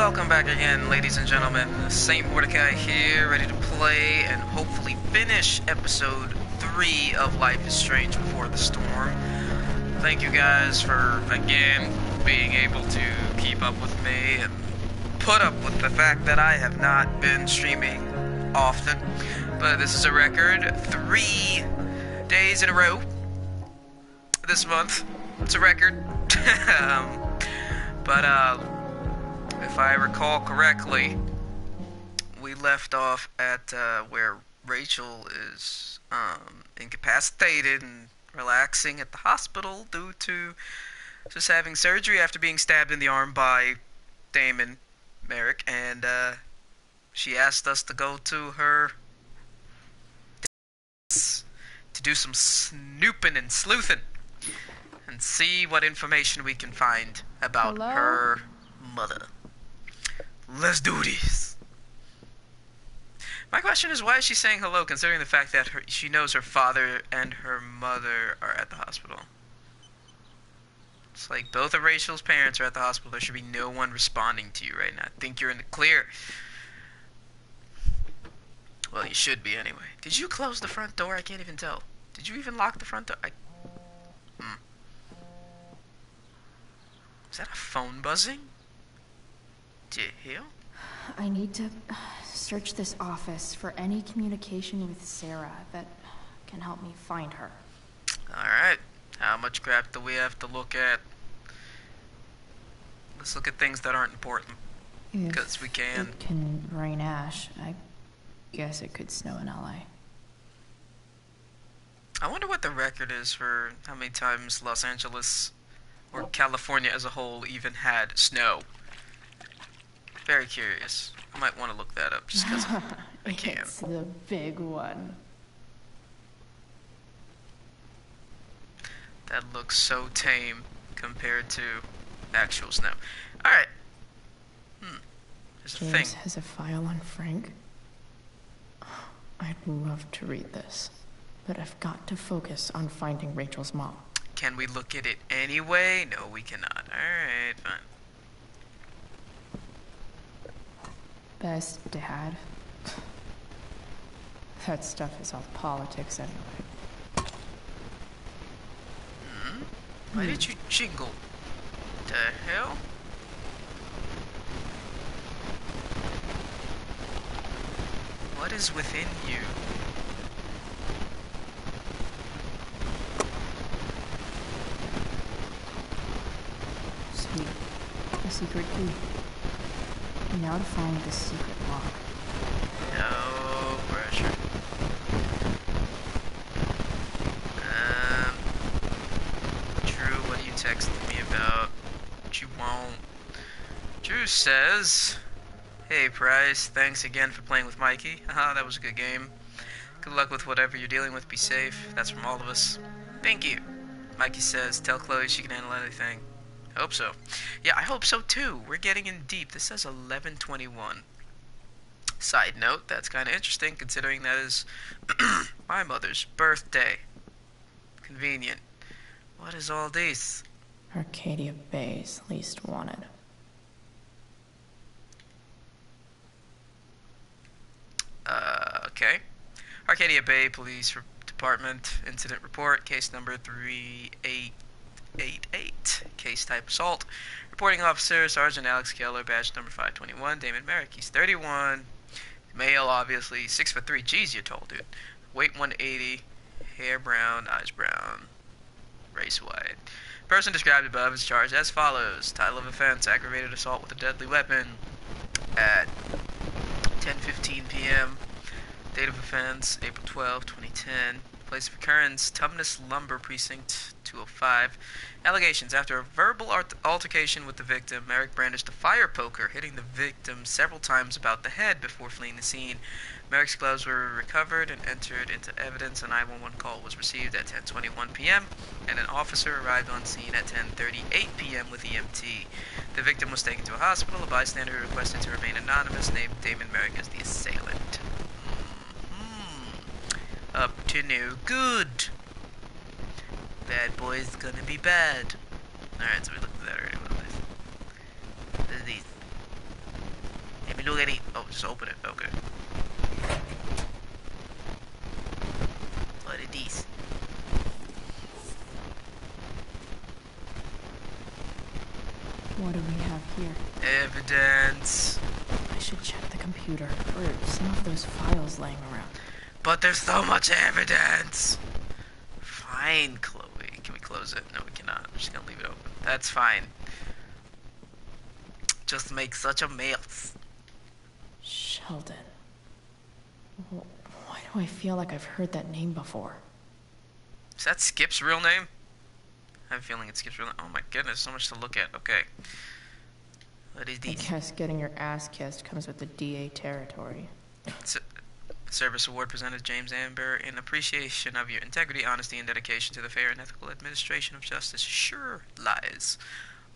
Welcome back again, ladies and gentlemen. SaintMortichai here, ready to play and hopefully finish episode 3 of Life is Strange Before the Storm. Thank you guys for, again, being able to keep up with me and put up with the fact that I have not been streaming often. But this is a record 3 days in a row this month. It's a record. If I recall correctly, we left off at where Rachel is incapacitated and relaxing at the hospital due to just having surgery after being stabbed in the arm by Damon Merrick, and she asked us to go to her to do some snooping and sleuthing and see what information we can find about her mother. Let's do this. My question is, why is she saying hello, considering the fact that she knows her father and her mother are at the hospital? It's like both of Rachel's parents are at the hospital. There should be no one responding to you right now. I think you're in the clear. Well, you should be anyway. Did you close the front door? I can't even tell. Did you even lock the front door? Is that a phone buzzing? Did you hear? I need to search this office for any communication with Sarah that can help me find her. Alright. How much crap do we have to look at? Let's look at things that aren't important. Because we can. It can rain ash. I guess it could snow in LA. I wonder what the record is for how many times Los Angeles or California as a whole even had snow. Very curious. I might want to look that up just because I can. It's the big one. That looks so tame compared to actual snow. Alright. There's a James thing. has a file on Frank. I'd love to read this, but I've got to focus on finding Rachel's mom. Can we look at it anyway? No, we cannot. Alright, fine. Best dad. That stuff is all politics anyway. Why did you jingle? The hell? What is within you? Sweet. A secret key. Now to find the secret lock. No pressure. Drew, what are you texting me about? What you won't? Drew says, "Hey Price, thanks again for playing with Mikey. Haha, that was a good game. Good luck with whatever you're dealing with. Be safe. That's from all of us. Thank you." Mikey says, "Tell Chloe she can handle anything." Hope so. Yeah, I hope so too. We're getting in deep. This says 11:21. Side note, that's kind of interesting considering that is my mother's birthday. Convenient. What is all this? Arcadia Bay's least wanted. Okay. Arcadia Bay Police Department Incident Report, case number 3888. Case type assault. Reporting officer Sergeant Alex Keller, badge number 521. Damon Merrick, he's 31. Male, obviously. 6'3". Jeez, you're tall, dude. Weight 180. Hair brown, eyes brown. Race white. Person described above is charged as follows. Title of offense: aggravated assault with a deadly weapon at 10:15 p.m. Date of offense: April 12, 2010. Place of occurrence: Tumnus Lumber Precinct 205. Allegations: after a verbal altercation with the victim, Merrick brandished a fire poker, hitting the victim several times about the head before fleeing the scene. Merrick's gloves were recovered and entered into evidence. A 911 call was received at 10:21 p.m. and an officer arrived on scene at 10:38 p.m. with EMT. The victim was taken to a hospital. A bystander requested to remain anonymous, named Damon Merrick as the assailant. Up to no good. Bad boy's gonna be bad. Alright, so we looked at that already. What are these? Let me look at it. Oh, just open it. Okay. What are these? What do we have here? Evidence. I should check the computer for some of those files laying around. But there's so much evidence. Fine, Chloe. Can we close it? No, we cannot. I'm just gonna leave it open. That's fine. Just make such a mess. Sheldon. Why do I feel like I've heard that name before? Is that Skip's real name? I have a feeling it's Skip's real name. Oh my goodness, so much to look at. Okay. What is I these? guess getting your ass kissed comes with the DA territory. Service Award presented James Amber in appreciation of your integrity, honesty, and dedication to the fair and ethical administration of justice. Sure, lies.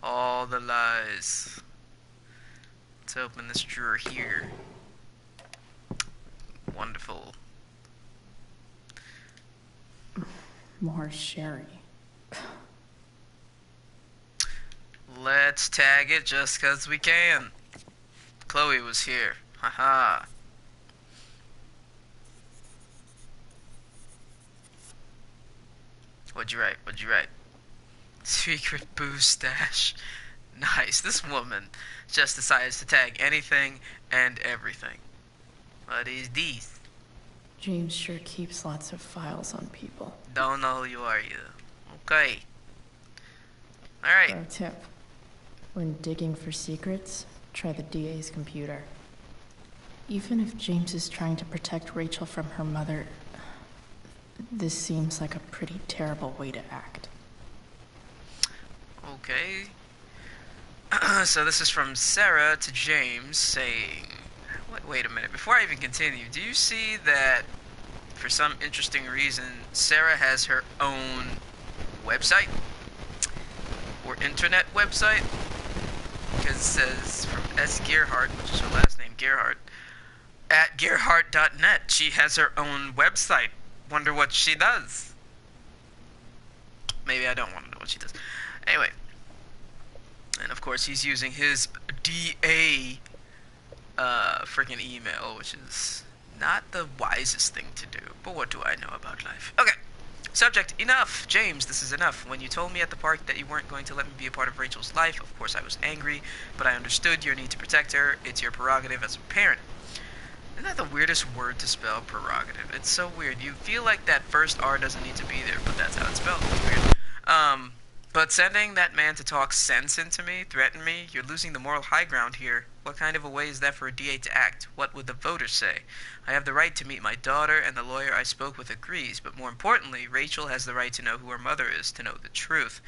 All the lies. Let's open this drawer here. Wonderful. More sherry. Let's tag it just 'cause we can. Chloe was here. Haha. What'd you write? What'd you write? Secret booze stash. Nice. This woman just decides to tag anything and everything. What is these? James sure keeps lots of files on people. Don't know who you are either. Okay. Alright. Pro tip. When digging for secrets, try the DA's computer. Even if James is trying to protect Rachel from her mother, this seems like a pretty terrible way to act. Okay. So this is from Sarah to James saying... Wait a minute. Before I even continue, do you see that for some interesting reason, Sarah has her own website? Or internet website? Because it says from S. Gerhardt, which is her last name, Gerhardt, at gerhardt.net. She has her own website. Wonder what she does. Maybe I don't want to know what she does. Anyway. And of course he's using his DA freaking email, which is not the wisest thing to do. But what do I know about life? Okay. Subject, enough. James, this is enough. When you told me at the park that you weren't going to let me be a part of Rachel's life, of course I was angry, but I understood your need to protect her. It's your prerogative as a parent. Isn't that the weirdest word to spell, prerogative? It's so weird. You feel like that first R doesn't need to be there, but that's how it's spelled. It's weird. But sending that man to talk sense into me, threaten me, you're losing the moral high ground here. What kind of a way is that for a DA to act? What would the voters say? I have the right to meet my daughter, and the lawyer I spoke with agrees, but more importantly, Rachel has the right to know who her mother is, to know the truth.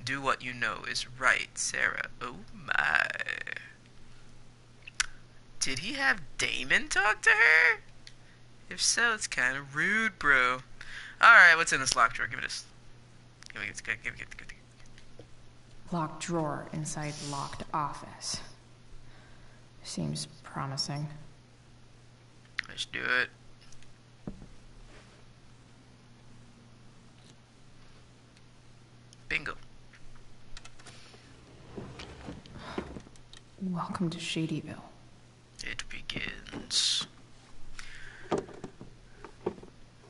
Do what you know is right, Sarah. Oh my. Did he have Damon talk to her? If so, it's kind of rude, bro. Alright, what's in this locked drawer? Give me this. Give me it. Locked drawer inside locked office. Seems promising. Let's do it. Bingo. Welcome to Shadyville. It begins.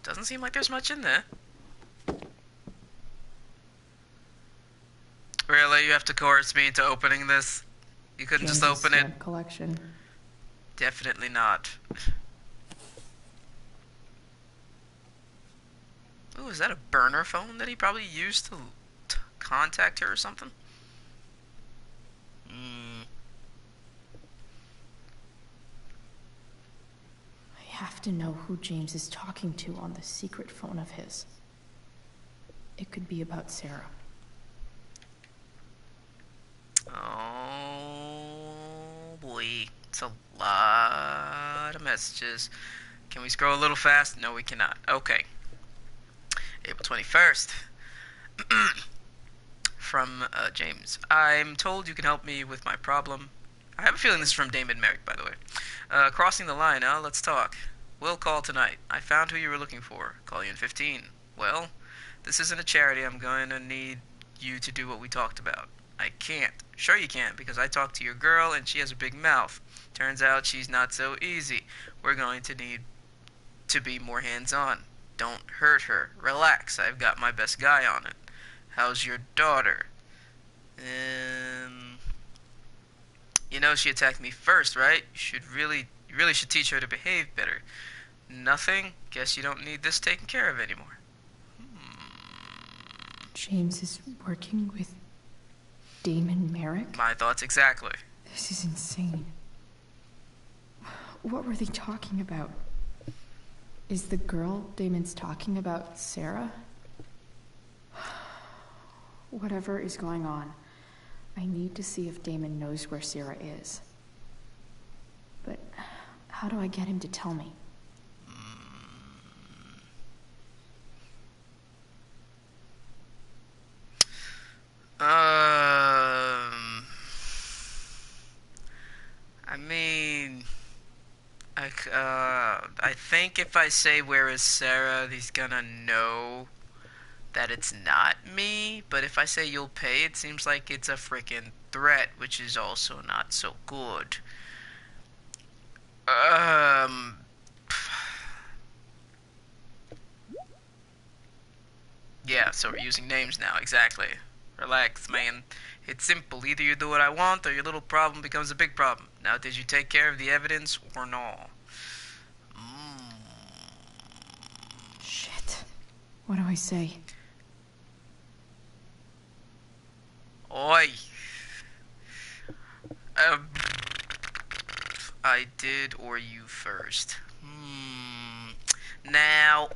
Doesn't seem like there's much in there. Really? You have to coerce me into opening this? You couldn't just James's open it? stamp collection. Definitely not. Ooh, is that a burner phone that he probably used to contact her or something? I have to know who James is talking to on the secret phone of his. It could be about Sarah. Oh boy, it's a lot of messages. Can we scroll a little fast? No, we cannot. Okay. April 21st. From James. I'm told you can help me with my problem. I have a feeling this is from Damon Merrick, by the way. Crossing the line, huh? Let's talk. We'll call tonight. I found who you were looking for. Call you in 15. Well, this isn't a charity. I'm going to need you to do what we talked about. I can't. Sure you can, because I talked to your girl and she has a big mouth. Turns out she's not so easy. We're going to need to be more hands-on. Don't hurt her. Relax. I've got my best guy on it. How's your daughter? Um, you know she attacked me first, right? You really should teach her to behave better. Nothing? Guess you don't need this taken care of anymore. James is working with Damon Merrick? My thoughts exactly. This is insane. What were they talking about? Is the girl Damon's talking about Sarah? Whatever is going on, I need to see if Damon knows where Sarah is. But how do I get him to tell me? I mean, I think if I say where is Sarah, he's gonna know that it's not me. But if I say you'll pay, it seems like it's a freaking threat, which is also not so good. Um, yeah, so we're using names now, exactly. Relax, man. It's simple. Either you do what I want, or your little problem becomes a big problem. Now, did you take care of the evidence, or no? Shit. What do I say? Oi. Um, I did, or you first? Now,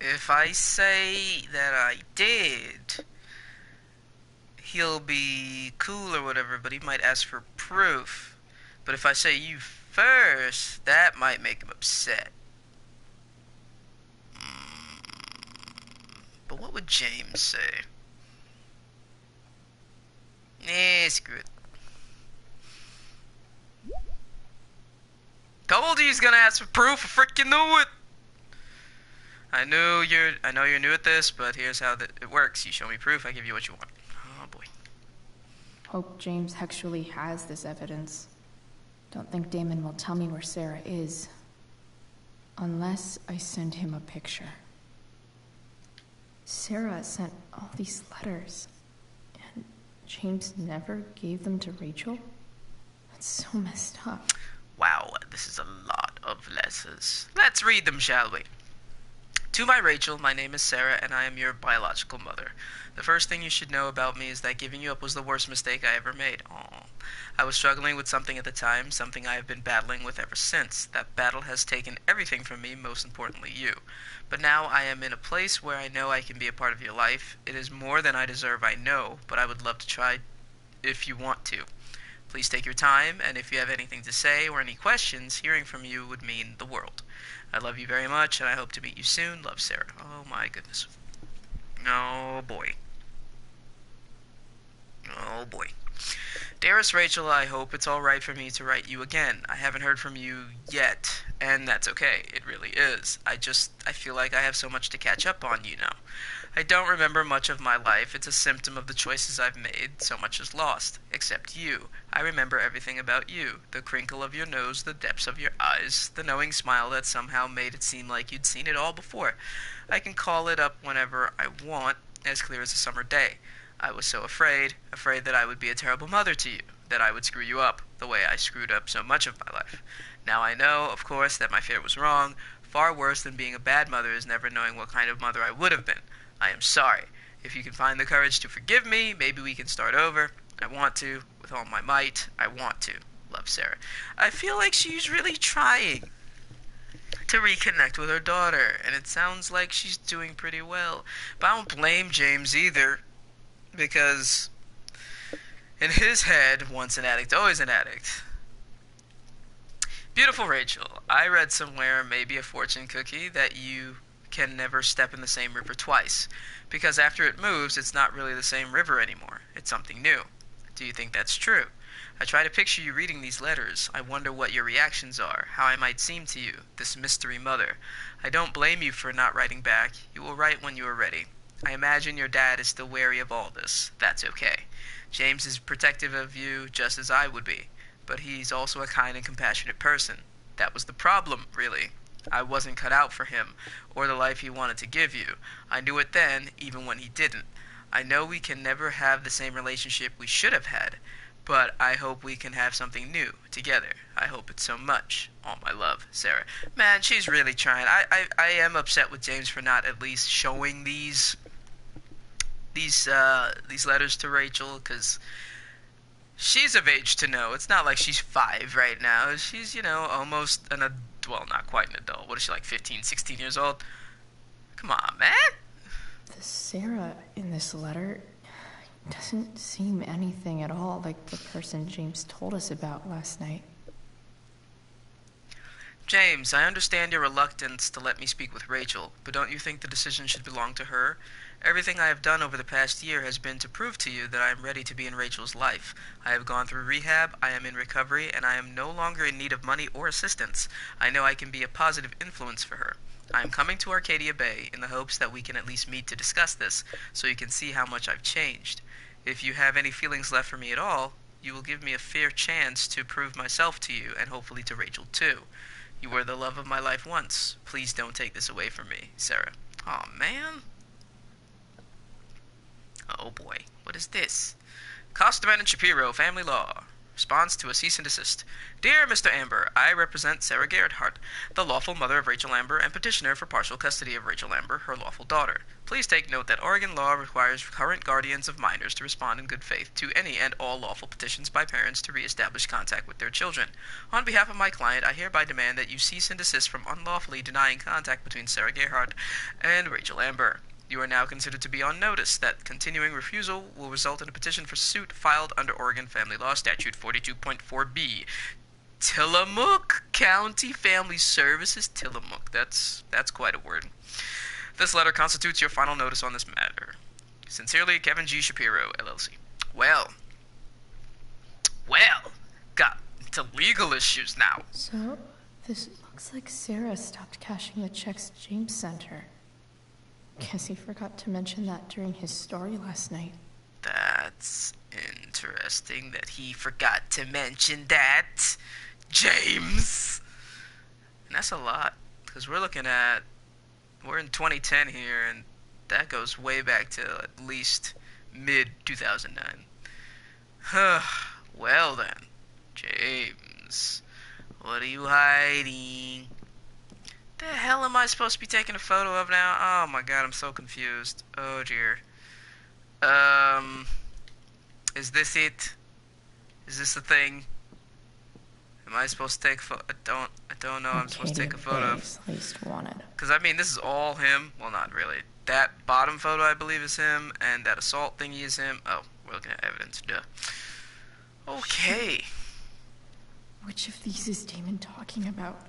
if I say that I did, he'll be cool or whatever, but he might ask for proof. But if I say you first, that might make him upset. But what would James say? Screw it. Told you he's gonna ask for proof. I freaking knew it. I know you're new at this, but here's how it works. You show me proof, I give you what you want. Oh boy. Hope James actually has this evidence. Don't think Damon will tell me where Sarah is. Unless I send him a picture. Sarah sent all these letters, and James never gave them to Rachel? That's so messed up. Wow, this is a lot of letters. Let's read them, shall we? To my Rachel, my name is Sarah, and I am your biological mother. The first thing you should know about me is that giving you up was the worst mistake I ever made. Aww. I was struggling with something at the time, something I have been battling with ever since. That battle has taken everything from me, most importantly you. But now I am in a place where I know I can be a part of your life. It is more than I deserve, I know, but I would love to try if you want to. Please take your time, and if you have anything to say or any questions, hearing from you would mean the world. I love you very much, and I hope to meet you soon. Love, Sarah. Oh my goodness. Oh boy. Oh boy. Dearest Rachel, I hope it's alright for me to write you again. I haven't heard from you yet, and that's okay. It really is. I feel like I have so much to catch up on, you know. I don't remember much of my life. It's a symptom of the choices I've made. So much is lost. Except you. I remember everything about you. The crinkle of your nose, the depths of your eyes, the knowing smile that somehow made it seem like you'd seen it all before. I can call it up whenever I want, as clear as a summer day. I was so afraid that I would be a terrible mother to you, that I would screw you up, the way I screwed up so much of my life. Now I know, of course, that my fear was wrong. Far worse than being a bad mother is never knowing what kind of mother I would have been. I am sorry. If you can find the courage to forgive me, maybe we can start over. I want to. With all my might, I want to. Love, Sarah. I feel like she's really trying to reconnect with her daughter, and it sounds like she's doing pretty well. But I don't blame James either, because in his head, once an addict, always an addict. Beautiful Rachel, I read somewhere, maybe a fortune cookie, that you can never step in the same river twice, because after it moves, it's not really the same river anymore. It's something new. Do you think that's true? I try to picture you reading these letters. I wonder what your reactions are, how I might seem to you, this mystery mother. I don't blame you for not writing back. You will write when you are ready. I imagine your dad is still wary of all this. That's okay. James is protective of you just as I would be, but he's also a kind and compassionate person. That was the problem, really. I wasn't cut out for him, or the life he wanted to give you. I knew it then, even when he didn't. I know we can never have the same relationship we should have had, but I hope we can have something new together. I hope it so much. All my love, Sarah. Man, she's really trying. I am upset with James for not at least showing these letters to Rachel, because she's of age to know. It's not like she's 5 right now. She's, almost well, not quite an adult. What is she, like 15, 16 years old? Come on, man. The Sarah in this letter doesn't seem anything at all like the person James told us about last night. James, I understand your reluctance to let me speak with Rachel, but don't you think the decision should belong to her? Everything I have done over the past year has been to prove to you that I am ready to be in Rachel's life. I have gone through rehab, I am in recovery, and I am no longer in need of money or assistance. I know I can be a positive influence for her. I am coming to Arcadia Bay in the hopes that we can at least meet to discuss this, so you can see how much I've changed. If you have any feelings left for me at all, you will give me a fair chance to prove myself to you, and hopefully to Rachel too. You were the love of my life once. Please don't take this away from me, Sarah. Aw, man. Oh boy, what is this? Costerman and Shapiro, Family Law. Response to a cease and desist. Dear Mr. Amber, I represent Sarah Gerhardt, the lawful mother of Rachel Amber and petitioner for partial custody of Rachel Amber, her lawful daughter. Please take note that Oregon law requires current guardians of minors to respond in good faith to any and all lawful petitions by parents to re-establish contact with their children. On behalf of my client, I hereby demand that you cease and desist from unlawfully denying contact between Sarah Gerhardt and Rachel Amber. You are now considered to be on notice that continuing refusal will result in a petition for suit filed under Oregon Family Law Statute 42.4b. Tillamook County Family Services. Tillamook. That's quite a word. This letter constitutes your final notice on this matter. Sincerely, Kevin G. Shapiro, LLC. Well, got into legal issues now. So, this looks like Sarah stopped cashing the checks James sent her. Guess he forgot to mention that during his story last night. That's interesting that he forgot to mention that, James. And that's a lot, because we're in 2010 here, and that goes way back to at least mid-2009. Well then, James, what are you hiding? The hell am I supposed to be taking a photo of now? Oh my god, I'm so confused. Oh dear. Is this it? Is this the thing? Am I supposed to take I don't know. I'm supposed to take a photo of. Least wanted. Because I mean, this is all him. Well, not really. That bottom photo, I believe, is him, and that assault thingy is him. Oh, we're looking at evidence. Duh. Okay. Which of these is Damon talking about?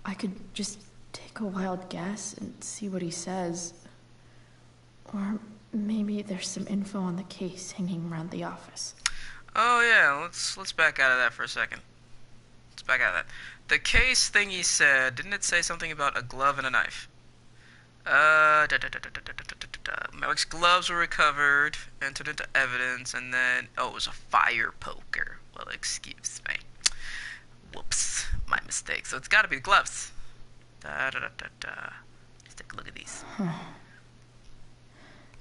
I could just take a wild guess and see what he says. Or maybe there's some info on the case hanging around the office. Oh yeah, let's back out of that for a second. Let's back out of that. The case thing he said, didn't it say something about a glove and a knife? Malik's gloves were recovered, entered into evidence, and then it was a fire poker. Well, excuse me. Whoops, my mistake. So it's got to be the gloves. Let's take a look at these.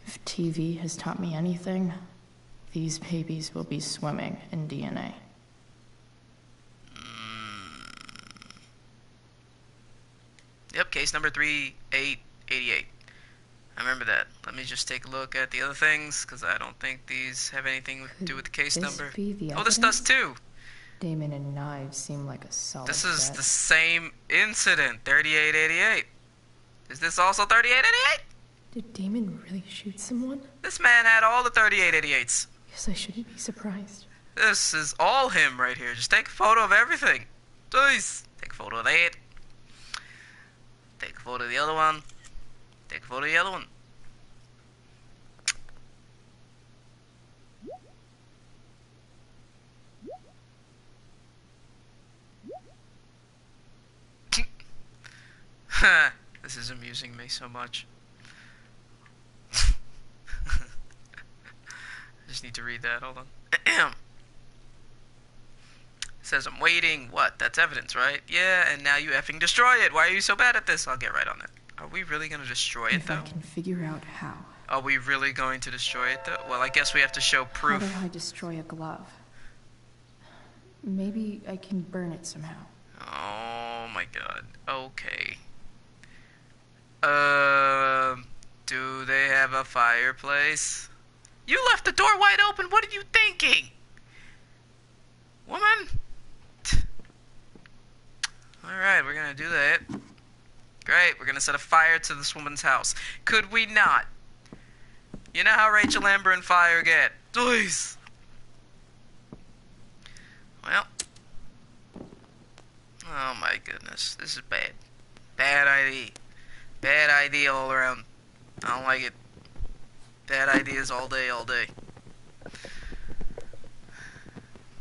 If TV has taught me anything, these babies will be swimming in DNA. Yep, case number 3888. I remember that. Let me just take a look at the other things, because I don't think these have anything to do with the case number. Oh, this does too. Damon and knives seem like a solid This is bet. the same incident, 3888. Is this also 3888? Did Damon really shoot someone? This man had all the 3888s. Guess I shouldn't be surprised. This is all him right here. Just take a photo of everything. Please. Take a photo of that. Take a photo of the other one. Take a photo of the other one. This is amusing me so much. just need to read that. Hold on. It says I'm waiting. What? That's evidence, right? Yeah, and now you effing destroy it. Why are you so bad at this? I'll get right on it. Are we really gonna destroy it, If though? I can figure out how. Are we really going to destroy it, though? Well, I guess we have to show proof. How do I destroy a glove? Maybe I can burn it somehow. Oh my god. Okay. Do they have a fireplace? You left the door wide open. What are you thinking? Woman? Alright, we're gonna do that. Great, we're gonna set a fire to this woman's house. Could we not? You know how Rachel, Amber, and Fire get. Please. Well. Oh my goodness. This is bad. Bad idea. Bad idea all around. I don't like it. Bad ideas all day, all day.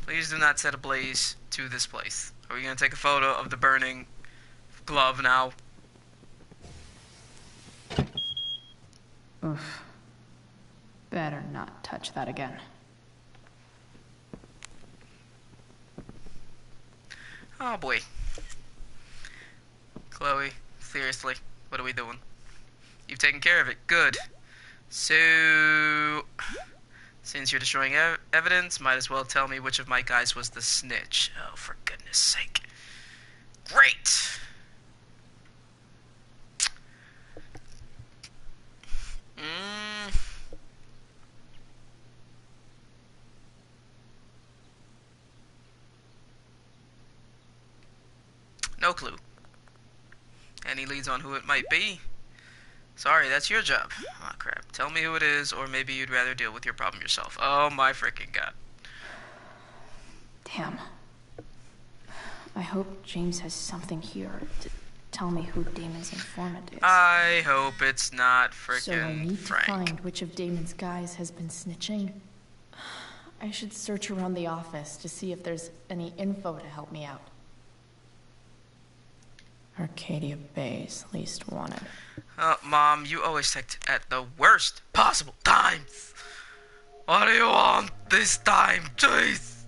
Please do not set a blaze to this place. Are we gonna take a photo of the burning glove now? Oof. Better not touch that again. Oh boy. Chloe, seriously, what are we doing? You've taken care of it. Good. So, since you're destroying evidence, might as well tell me which of my guys was the snitch. Oh, for goodness sake. Great! No clue. Any leads on who it might be? Sorry, that's your job. Oh crap. Tell me who it is, or maybe you'd rather deal with your problem yourself. Oh my freaking god. Damn. I hope James has something here to tell me who Damon's informant is. I hope it's not So I freaking need Frank. to find which of Damon's guys has been snitching. I should search around the office to see if there's any info to help me out. Arcadia Bay's least wanted. Mom, you always text at the worst possible times. What do you want this time? Jeez.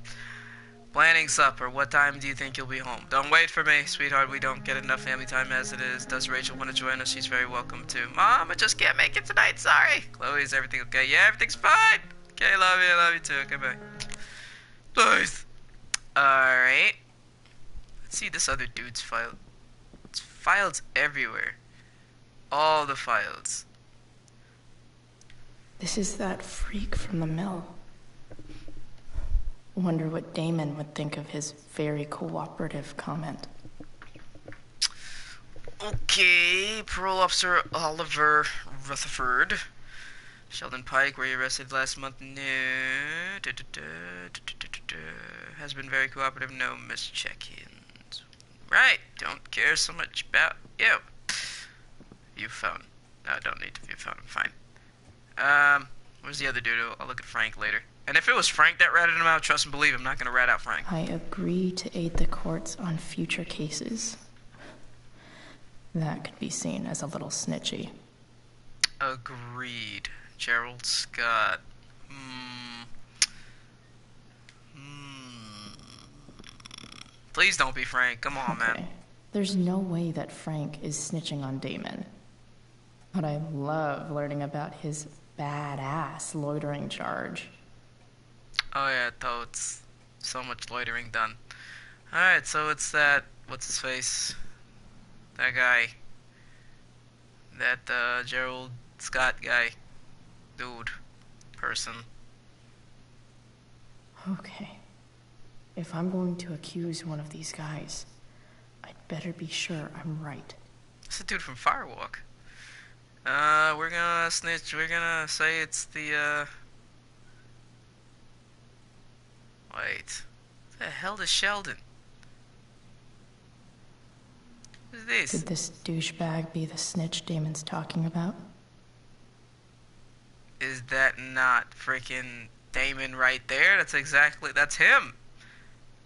Planning supper. What time do you think you'll be home? Don't wait for me, sweetheart. We don't get enough family time as it is. Does Rachel want to join us? She's very welcome to. Mom, I just can't make it tonight. Sorry. Chloe, is everything okay? Yeah, everything's fine. Okay, love you. Love you too. Okay, bye. Please. Alright. Let's see this other dude's file. It's files everywhere. All the files. This is that freak from the mill. Wonder what Damon would think of his very cooperative comment. Okay, Parole Officer Oliver Rutherford. Sheldon Pike, were you arrested last month? No. Has been very cooperative. No missed check-ins. Right, don't care so much about you. View phone. No, I don't need to view phone. I'm fine. Where's the other dude? I'll look at Frank later. And if it was Frank that ratted him out, trust and believe I'm not going to rat out Frank. I agree to aid the courts on future cases. That could be seen as a little snitchy. Agreed. Gerald Scott. Please don't be Frank. Come on, man. There's no way that Frank is snitching on Damon. But I love learning about his badass loitering charge. Oh yeah, totes. So much loitering done. Alright, so it's that, what's his face? That guy. That, Gerald Scott guy. Dude. Person. Okay. If I'm going to accuse one of these guys, I'd better be sure I'm right. It's the dude from Firewalk. We're gonna snitch, we're gonna say it's the, Wait. What the hell is Sheldon? Who's this? Could this douchebag be the snitch Damon's talking about? Is that not freaking Damon right there? That's him.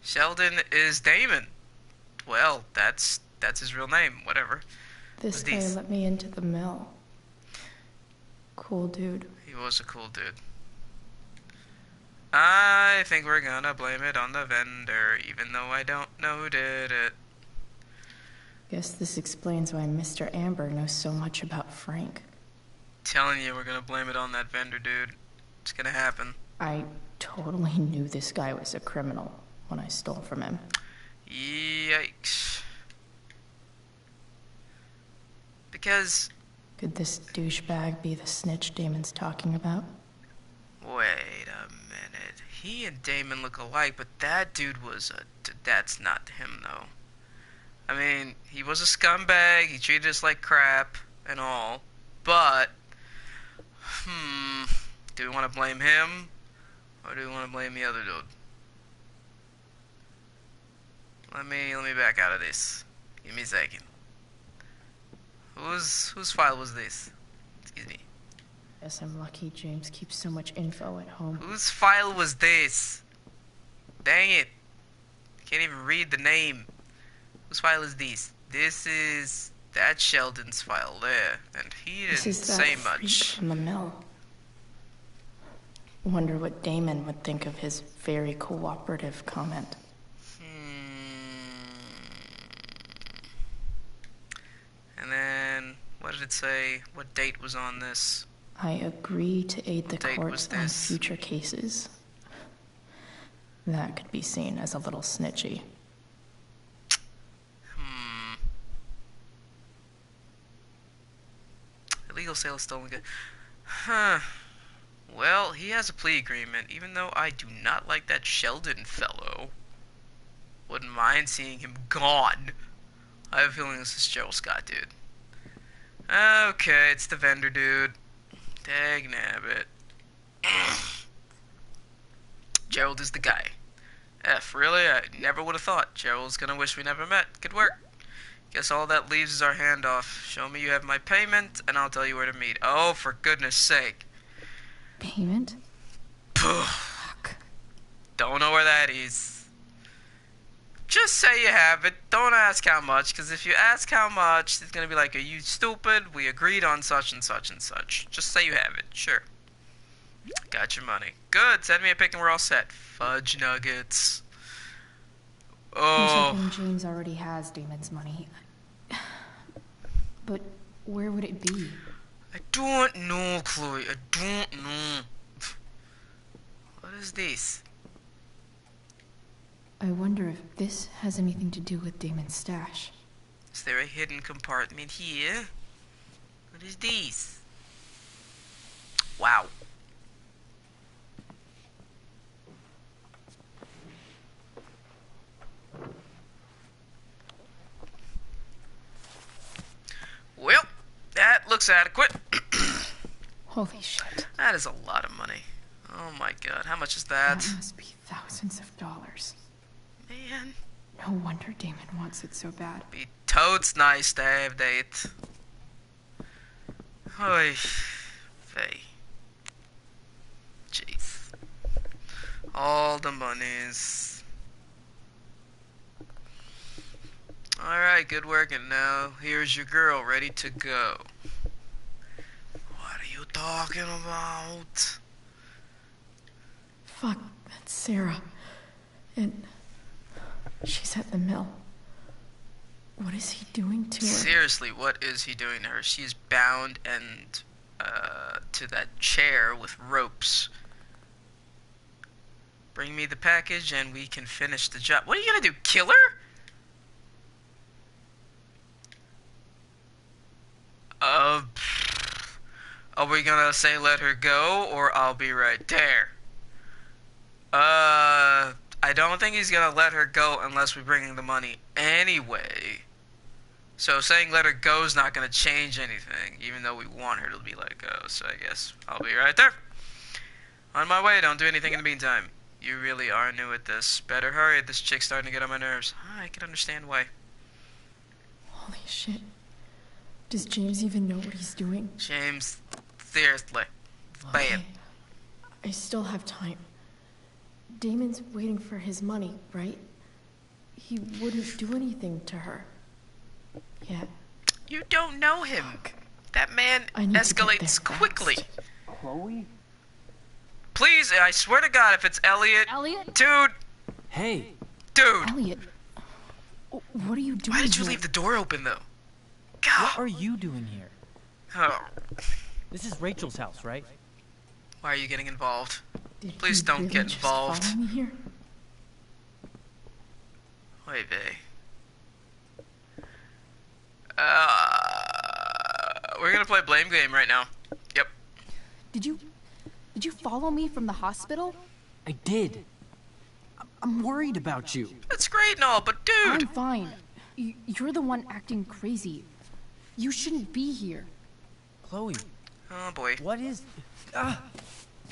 Sheldon is Damon. Well, that's his real name, whatever. This guy let me into the mill. Cool dude. He was a cool dude. I think we're gonna blame it on the vendor, even though I don't know who did it. Guess this explains why Mr. Amber knows so much about Frank. Telling you, we're gonna blame it on that vendor, dude. It's gonna happen. I totally knew this guy was a criminal when I stole from him. Yikes. Because... Could this douchebag be the snitch Damon's talking about? Wait a minute. He and Damon look alike, but that dude was a... That's not him, though. I mean, he was a scumbag, he treated us like crap and all, but... Do we want to blame him? Or do we want to blame the other dude? Let me back out of this. Give me a second. Whose file was this? Excuse me. Guess I'm lucky James keeps so much info at home. Whose file was this? Dang it. Can't even read the name. Whose file is this? This is... That's Sheldon's file there. And he didn't say much. From the mill. Wonder what Damon would think of his very cooperative comment. And then, what did it say? What date was on this? I agree to aid the courts on future cases. That could be seen as a little snitchy. Illegal sale of stolen goods. Huh. Well, he has a plea agreement, even though I do not like that Sheldon fellow. Wouldn't mind seeing him gone. I have a feeling this is Gerald Scott, dude. Okay, it's the vendor, dude. Dagnabbit. Gerald is the guy. F, really? I never would have thought. Gerald's gonna wish we never met. Good work. Guess all that leaves is our handoff. Show me you have my payment, and I'll tell you where to meet. Oh, for goodness sake. Payment? Fuck. Don't know where that is. Just say you have it. Don't ask how much, because if you ask how much, it's going to be like, are you stupid? We agreed on such and such and such. Just say you have it. Sure. Got your money. Good. Send me a pic and we're all set. Fudge nuggets. Oh. I'm hoping James already has Damon's money. But where would it be? I don't know, Chloe. I don't know. What is this? I wonder if this has anything to do with Damon's stash. Is there a hidden compartment here? What is this? Wow. Well, that looks adequate. Holy shit. That is a lot of money. Oh my god, how much is that? That must be thousands of dollars. Man. No wonder Damon wants it so bad. Be totes nice to have that. Oy vey. Jeez. All the monies. Alright, good working now. Here's your girl ready to go. What are you talking about? Fuck, that's Sarah. And she's at the mill. What is he doing to her? Seriously, what is he doing to her? She's bound and to that chair with ropes. Bring me the package and we can finish the job. What are you gonna do? Kill her? Are we gonna say let her go or I'll be right there? I don't think he's gonna let her go unless we bring in the money anyway. So saying let her go is not gonna change anything, even though we want her to be let go. So I guess I'll be right there. On my way, don't do anything in the meantime. You really are new at this. Better hurry, this chick's starting to get on my nerves. I can understand why. Holy shit. Does James even know what he's doing? James, seriously. It's bad. Okay. I still have time. Damon's waiting for his money, right? He wouldn't do anything to her. Yeah. You don't know him. Fuck. That man I need to get escalates there quickly. fast. Chloe? please, I swear to God, if it's Elliot... Elliot? Dude! Hey, Dude! Elliot, what are you doing Why did you here? leave the door open, though? what God! are you doing here? Oh, This is Rachel's house, right? why are you getting involved? Did Please you don't really get just involved. follow me here? Oy vey. We're gonna play blame game right now. Yep. Did you follow me from the hospital? I did. I'm worried about you. That's great and all, but dude! I'm fine. You're the one acting crazy. You shouldn't be here. Chloe, Oh boy. what is...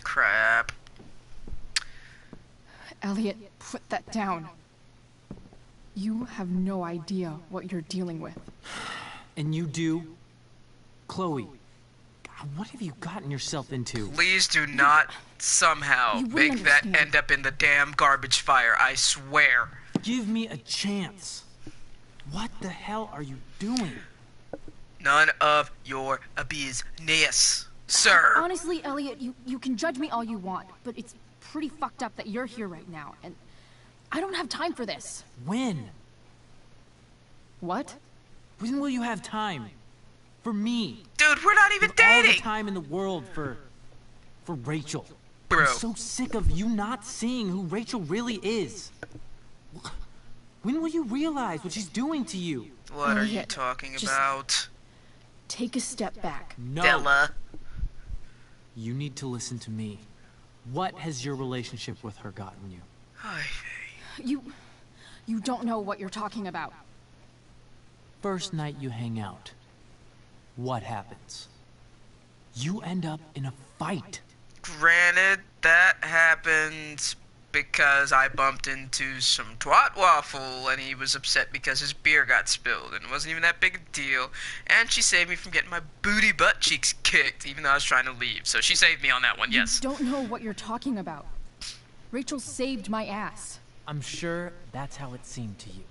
Crap. Elliot, put that down. You have no idea what you're dealing with. And you do? Chloe, God, what have you gotten yourself into? Please do not somehow You wouldn't make that understand. end up in the damn garbage fire, I swear. Give me a chance. What the hell are you doing? None of your business, sir. Honestly, Elliot, you can judge me all you want, but it's pretty fucked up that you're here right now, and I don't have time for this. When? What? When will you have time? For me. Dude, we're not even With all the dating. time in the world for Rachel. Bro. I'm so sick of you not seeing who Rachel really is. When will you realize what she's doing to you? What are you Elliot, talking just- about? Take a step back. No. Della. You need to listen to me. What has your relationship with her gotten you? Oy vey. You don't know what you're talking about. First night you hang out, what happens? You end up in a fight. Granted, that happened because I bumped into some twat waffle and he was upset because his beer got spilled and it wasn't even that big a deal. And she saved me from getting my booty butt cheeks kicked even though I was trying to leave. So she saved me on that one, yes. You don't know what you're talking about. Rachel saved my ass. I'm sure that's how it seemed to you.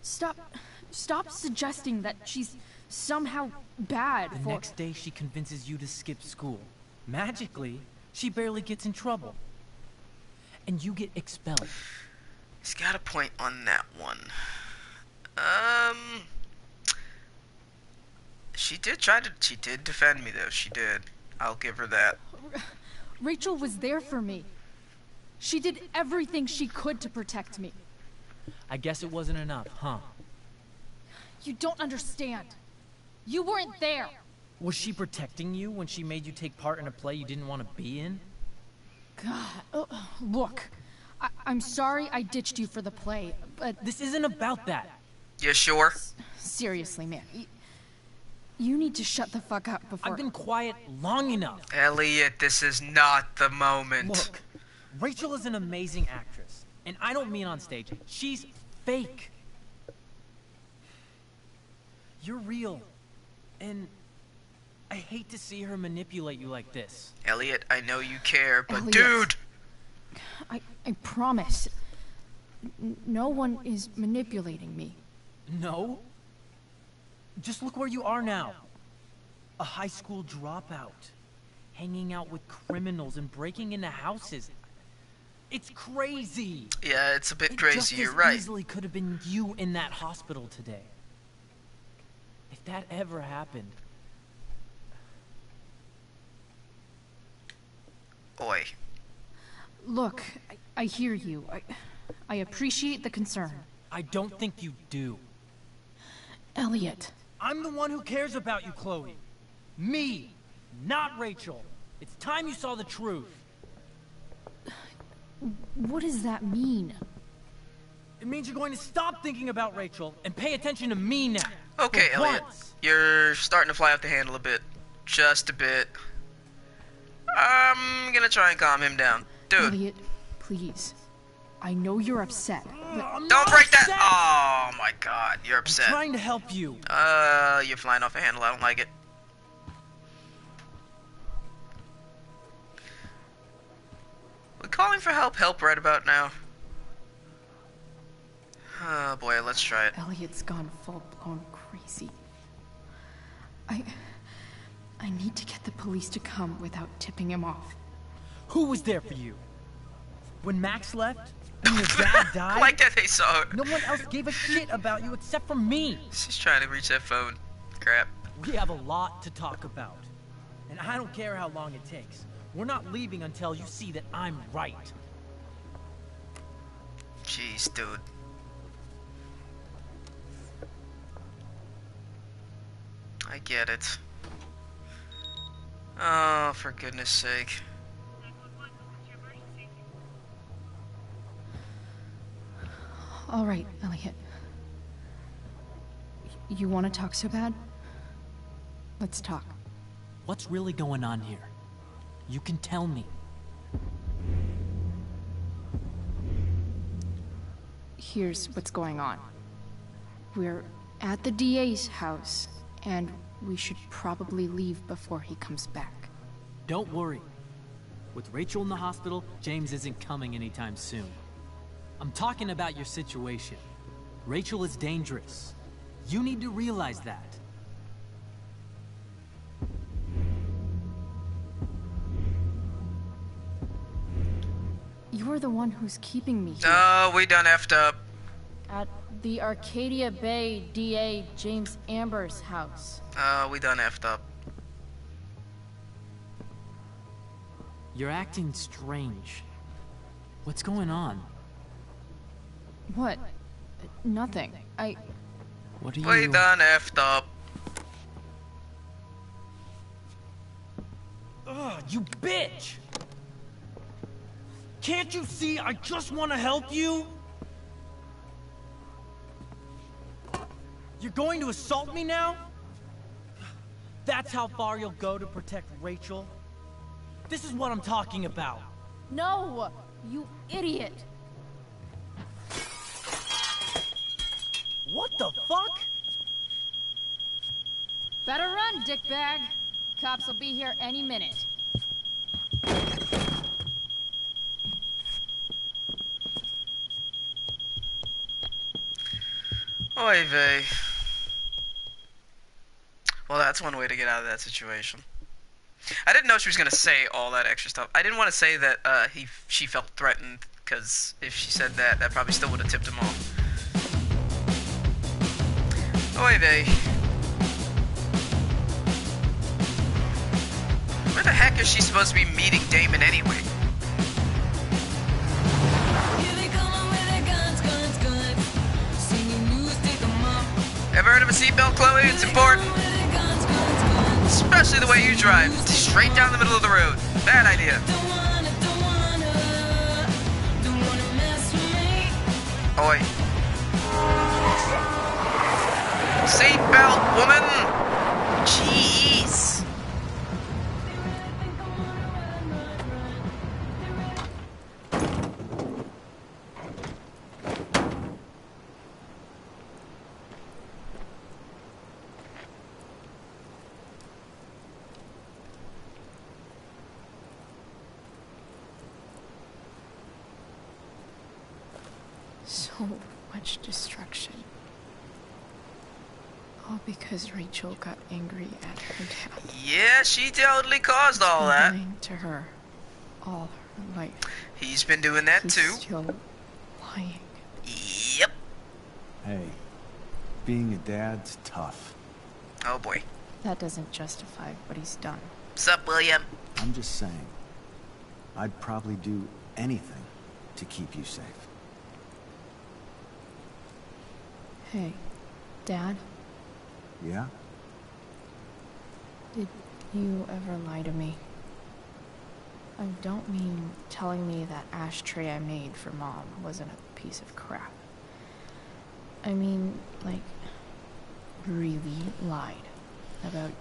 Stop suggesting that she's somehow bad The for... next day she convinces you to skip school. Magically, she barely gets in trouble. And you get expelled. He's got a point on that one. She did defend me though, she did. I'll give her that. Rachel was there for me. She did everything she could to protect me. I guess it wasn't enough, huh? You don't understand. You weren't there. Was she protecting you when she made you take part in a play you didn't want to be in? God, look. I'm sorry I ditched you for the play, but This isn't about that. You sure? seriously, man. You need to shut the fuck up before... I've been quiet long enough. Elliot, this is not the moment. Look, Rachel is an amazing actress. And I don't mean on stage. She's fake. You're real. And I hate to see her manipulate you like this. Elliot, I know you care, but Elliot. dude! I promise. No one is manipulating me. No? Just look where you are now. A high school dropout. Hanging out with criminals and breaking into houses. It's crazy. Yeah, it's a bit It crazy, just you're as right. easily could have been you in that hospital today. If that ever happened, Oi. Look, I hear you. I appreciate the concern. I don't think you do. Elliot, I'm the one who cares about you, Chloe. Me, not Rachel. It's time you saw the truth. what does that mean? It means you're going to stop thinking about Rachel and pay attention to me now. Okay, For Elliot. once. You're starting to fly off the handle a bit. Just a bit. I'm gonna try and calm him down. Dude, Elliot, please. I know you're upset, but I'm don't not break that! upset. Oh my god, you're I'm upset. trying to help you. You're flying off the handle. I don't like it. Would calling for help right about now? Oh boy, let's try it. Elliot's gone full-blown crazy. I need to get the police to come without tipping him off. Who was there for you? When Max left? When your dad died? Like that they saw her. No one else gave a shit about you except for me. She's trying to reach that phone. Crap. We have a lot to talk about. And I don't care how long it takes. We're not leaving until you see that I'm right. Jeez, dude. I get it. Oh, for goodness sake. All right, Elliot. You want to talk so bad? Let's talk. What's really going on here? You can tell me. Here's what's going on. We're at the DA's house, and we should probably leave before he comes back. Don't worry. With Rachel in the hospital, James isn't coming anytime soon. I'm talking about your situation. Rachel is dangerous. You need to realize that. You're the one who's keeping me here. Oh, we done effed up. At the Arcadia Bay DA James Amber's house. Oh, we done effed up. You're acting strange. What's going on? What? Nothing. What are you... We done effed up. Ugh, you bitch! Can't you see I just want to help you? You're going to assault me now? That's how far you'll go to protect Rachel? This is what I'm talking about. No! You idiot! What the fuck? Better run, dickbag. Cops will be here any minute. Oy vey. Well, that's one way to get out of that situation. I didn't know she was gonna say all that extra stuff. I didn't want to say that she felt threatened, because if she said that, that probably still would have tipped him off. Oy vey. Where the heck is she supposed to be meeting Damon anyway? Ever heard of a seatbelt, Chloe? It's important. Especially the way you drive. Straight down the middle of the road. Bad idea. Oi. Seatbelt, woman! Jeez. So much destruction. All because Rachel got angry at her dad. Yeah, she totally caused all that. Lying to her all her life. He's been doing that He's too. still lying. Yep. Hey, being a dad's tough. Oh boy. That doesn't justify what he's done. Sup, William? I'm just saying, I'd probably do anything to keep you safe. Hey, Dad, Yeah? did you ever lie to me? I don't mean telling me that ashtray I made for Mom wasn't a piece of crap. I mean, like, really lied about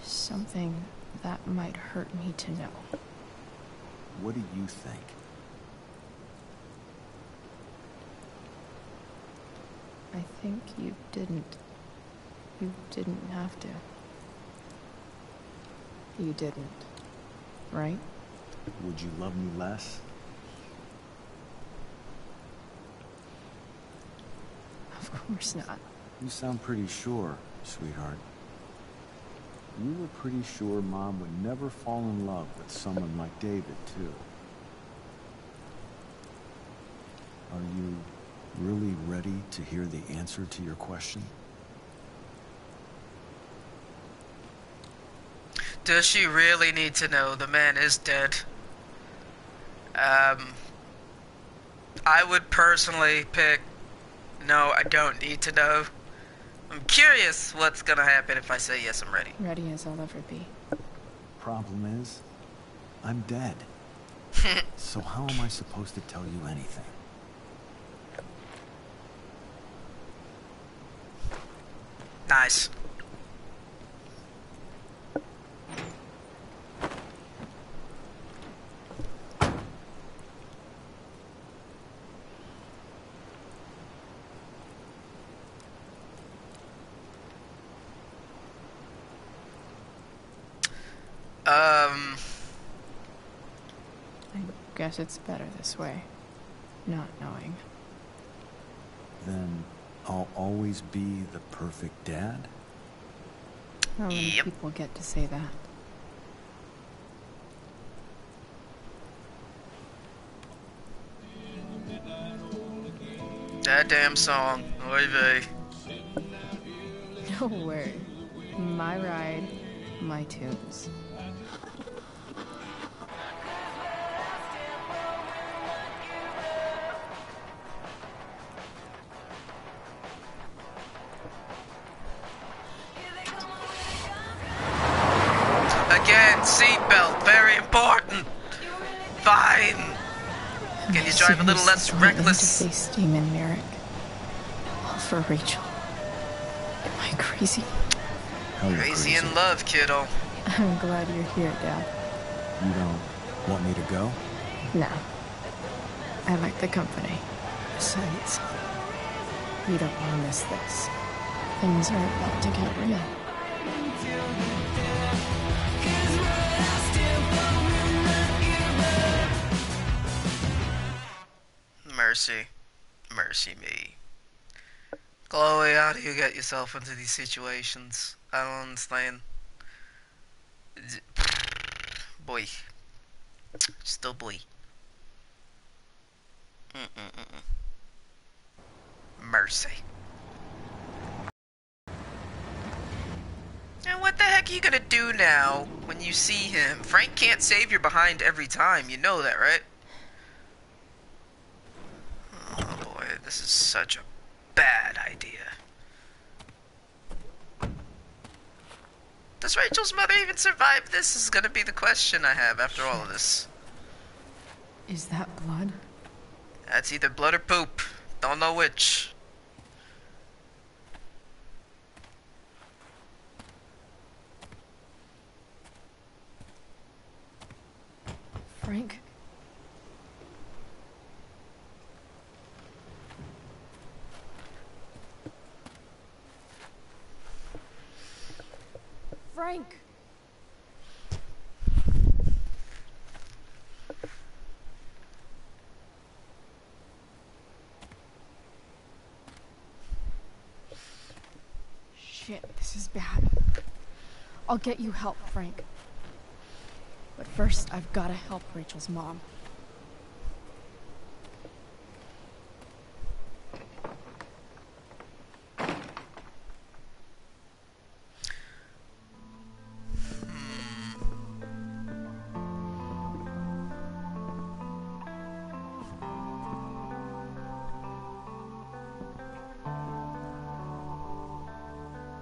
something that might hurt me to know. What do you think? I think you didn't. You didn't have to. You didn't, right? Would you love me less? Of course not. You sound pretty sure, sweetheart. You were pretty sure Mom would never fall in love with someone like David, too. Are you really ready to hear the answer to your question? Does she really need to know the man is dead? I would personally pick, no, I don't need to know. I'm curious what's gonna happen if I say yes, I'm ready. Ready as I'll ever be. Problem is, I'm dead. So how am I supposed to tell you anything? Nice. I guess it's better this way. Not knowing. Then I'll always be the perfect dad? How many Yep. people get to say that? That damn song. Oy vey. No word. My ride, my tunes. Again, seatbelt, very important. Fine. Can you drive a little less reckless? To face Demon Merrick. All for Rachel. Am I crazy? Hell, you're Crazy in love, kiddo. I'm glad you're here, Dad. You don't want me to go? No. I like the company. Besides, you don't want to miss this. Things are about to get real. Mercy. Mercy me. Chloe, how do you get yourself into these situations? I don't understand. Boy. Still boy. Mercy. And what the heck are you gonna do now when you see him? Frank can't save your behind every time. You know that, right? Oh boy, this is such a bad idea. Does Rachel's mother even survive this? Is gonna be the question I have after all of this. Is that blood? That's either blood or poop. Don't know which. Frank? Frank! Shit, this is bad. I'll get you help, Frank. But first, I've gotta help Rachel's mom.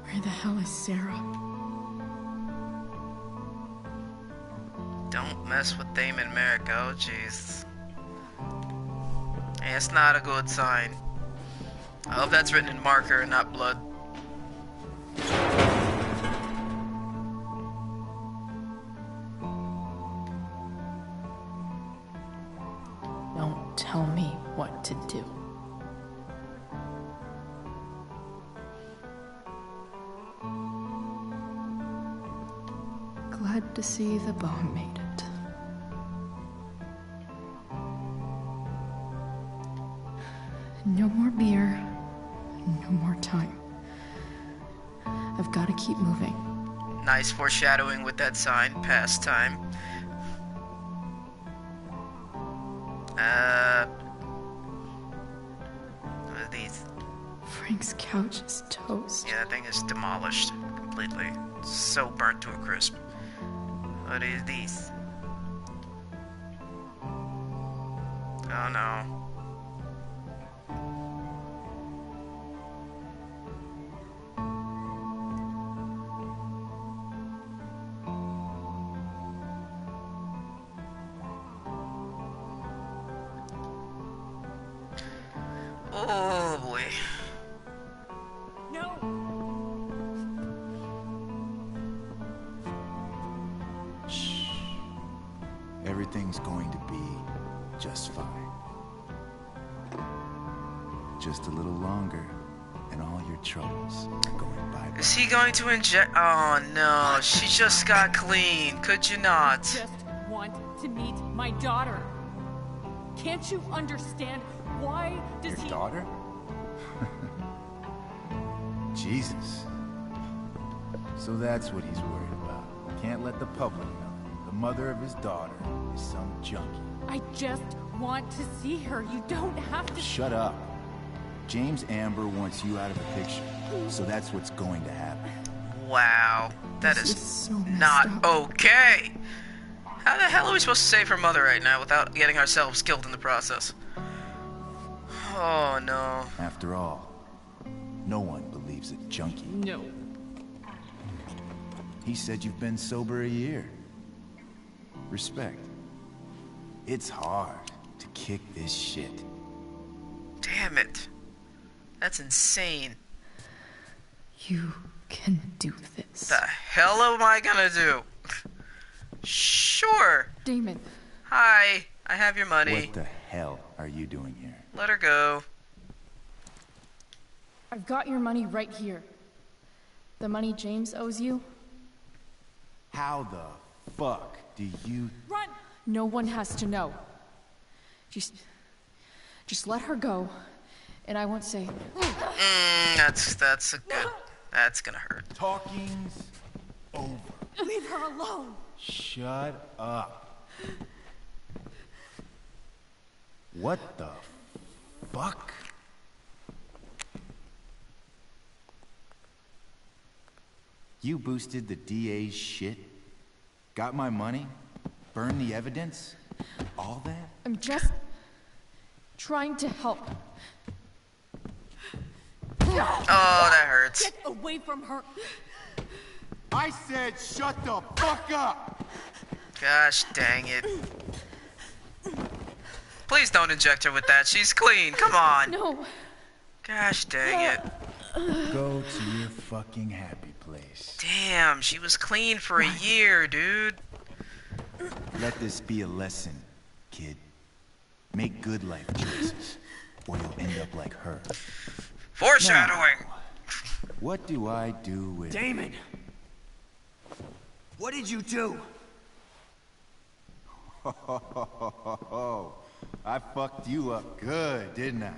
Where the hell is Sarah? Don't mess with Damon Merrick. Oh, jeez. Hey, it's not a good sign. I hope that's written in marker and not blood. Don't tell me what to do. Glad to see the bone made it. No more beer, no more time. I've got to keep moving. Nice foreshadowing with that sign, past time. What are these? Frank's couch is toast. Yeah, that thing is demolished completely. So burnt to a crisp. What is these? Oh no. Oh boy. No! Shh. Everything's going to be just fine. Just a little longer, and all your troubles are going bye-bye. Is he going to inject? Oh no, she just got clean. Could you not? Just want to meet my daughter. Can't you understand? Why does Your he... daughter? Jesus. So that's what he's worried about. Can't let the public know. The mother of his daughter is some junkie. I just want to see her. You don't have to... Shut up. James Amber wants you out of the picture. So that's what's going to happen. Wow, that This is so messed not up. okay. How the hell are we supposed to save her mother right now without getting ourselves killed in the process? Oh no. After all, no one believes a junkie. No. He said you've been sober a year. Respect. It's hard to kick this shit. Damn it. That's insane. You can do this. The hell am I gonna do? Sure. Damon, Hi, I have your money. What the hell are you doing here? Let her go. I've got your money right here. The money James owes you. How the fuck do you... Run! No one has to know. Just let her go, and I won't say. That's a good. That's gonna hurt. Talking's over. Leave her alone! Shut up. What the fuck? You boosted the DA's shit? Got my money? Burned the evidence? All that? I'm just trying to help. Oh, that hurts. Get away from her! I said shut the fuck up! Gosh dang it. Please don't inject her with that. She's clean. Come on. No. Gosh dang it. Go to your fucking happy place. Damn, she was clean for a year, dude. Let this be a lesson, kid. Make good life choices, or you'll end up like her. Foreshadowing. What do I do with... Damon! What did you do? I fucked you up good, didn't I?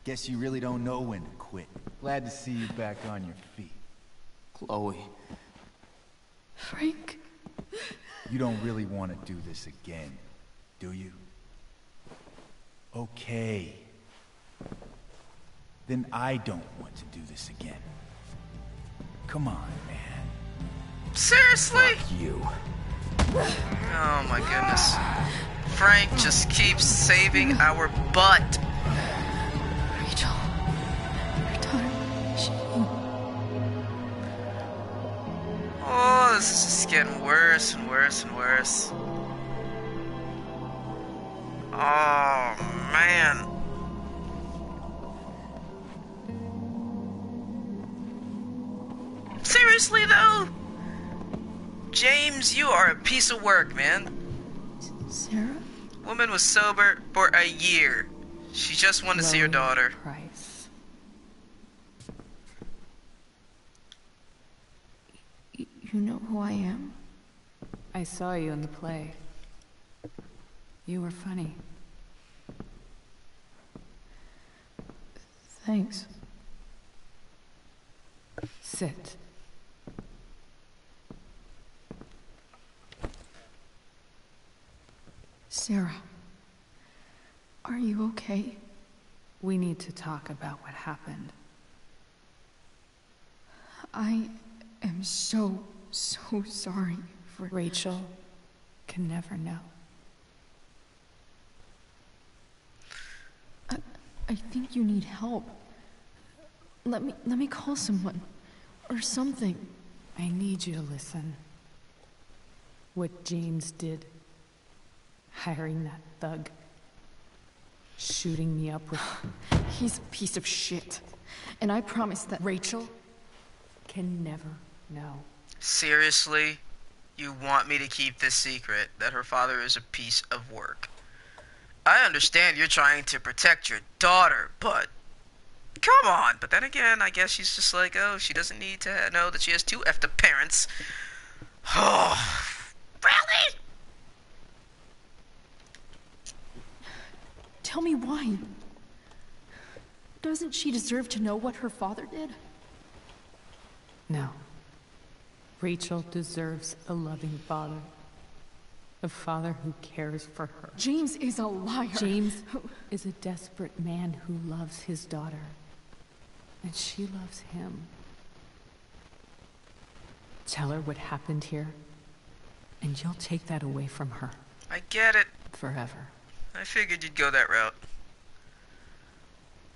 Guess you really don't know when to quit. Glad to see you back on your feet. Chloe. Frank. You don't really want to do this again, do you? Okay. Then I don't want to do this again. Come on, man. Seriously? Fuck you. Oh my goodness. Frank just keeps saving our butt. Rachel. Your daughter. She... Oh, this is just getting worse and worse and worse. Oh, man. Seriously, though? James, you are a piece of work, man. Sarah? Woman was sober for a year. She just wanted to see her daughter. Price. You know who I am? I saw you in the play. You were funny. Thanks. Sit. Sarah, are you okay? We need to talk about what happened. I am so sorry for... Rachel can never know. I think you need help. Let me call someone. Or something. I need you to listen. What James did, hiring that thug, shooting me up with... He's a piece of shit. And I promise that... Rachel can never know. Seriously? You want me to keep this secret, that her father is a piece of work? I understand you're trying to protect your daughter, but... Come on! But then again, I guess she's just like, oh, she doesn't need to know that she has two effed up parents. Oh, really? Tell me why. Doesn't she deserve to know what her father did? No. Rachel deserves a loving father. A father who cares for her. James is a liar. James is a desperate man who loves his daughter. And she loves him. Tell her what happened here, and you'll take that away from her. I get it. Forever. I figured you'd go that route.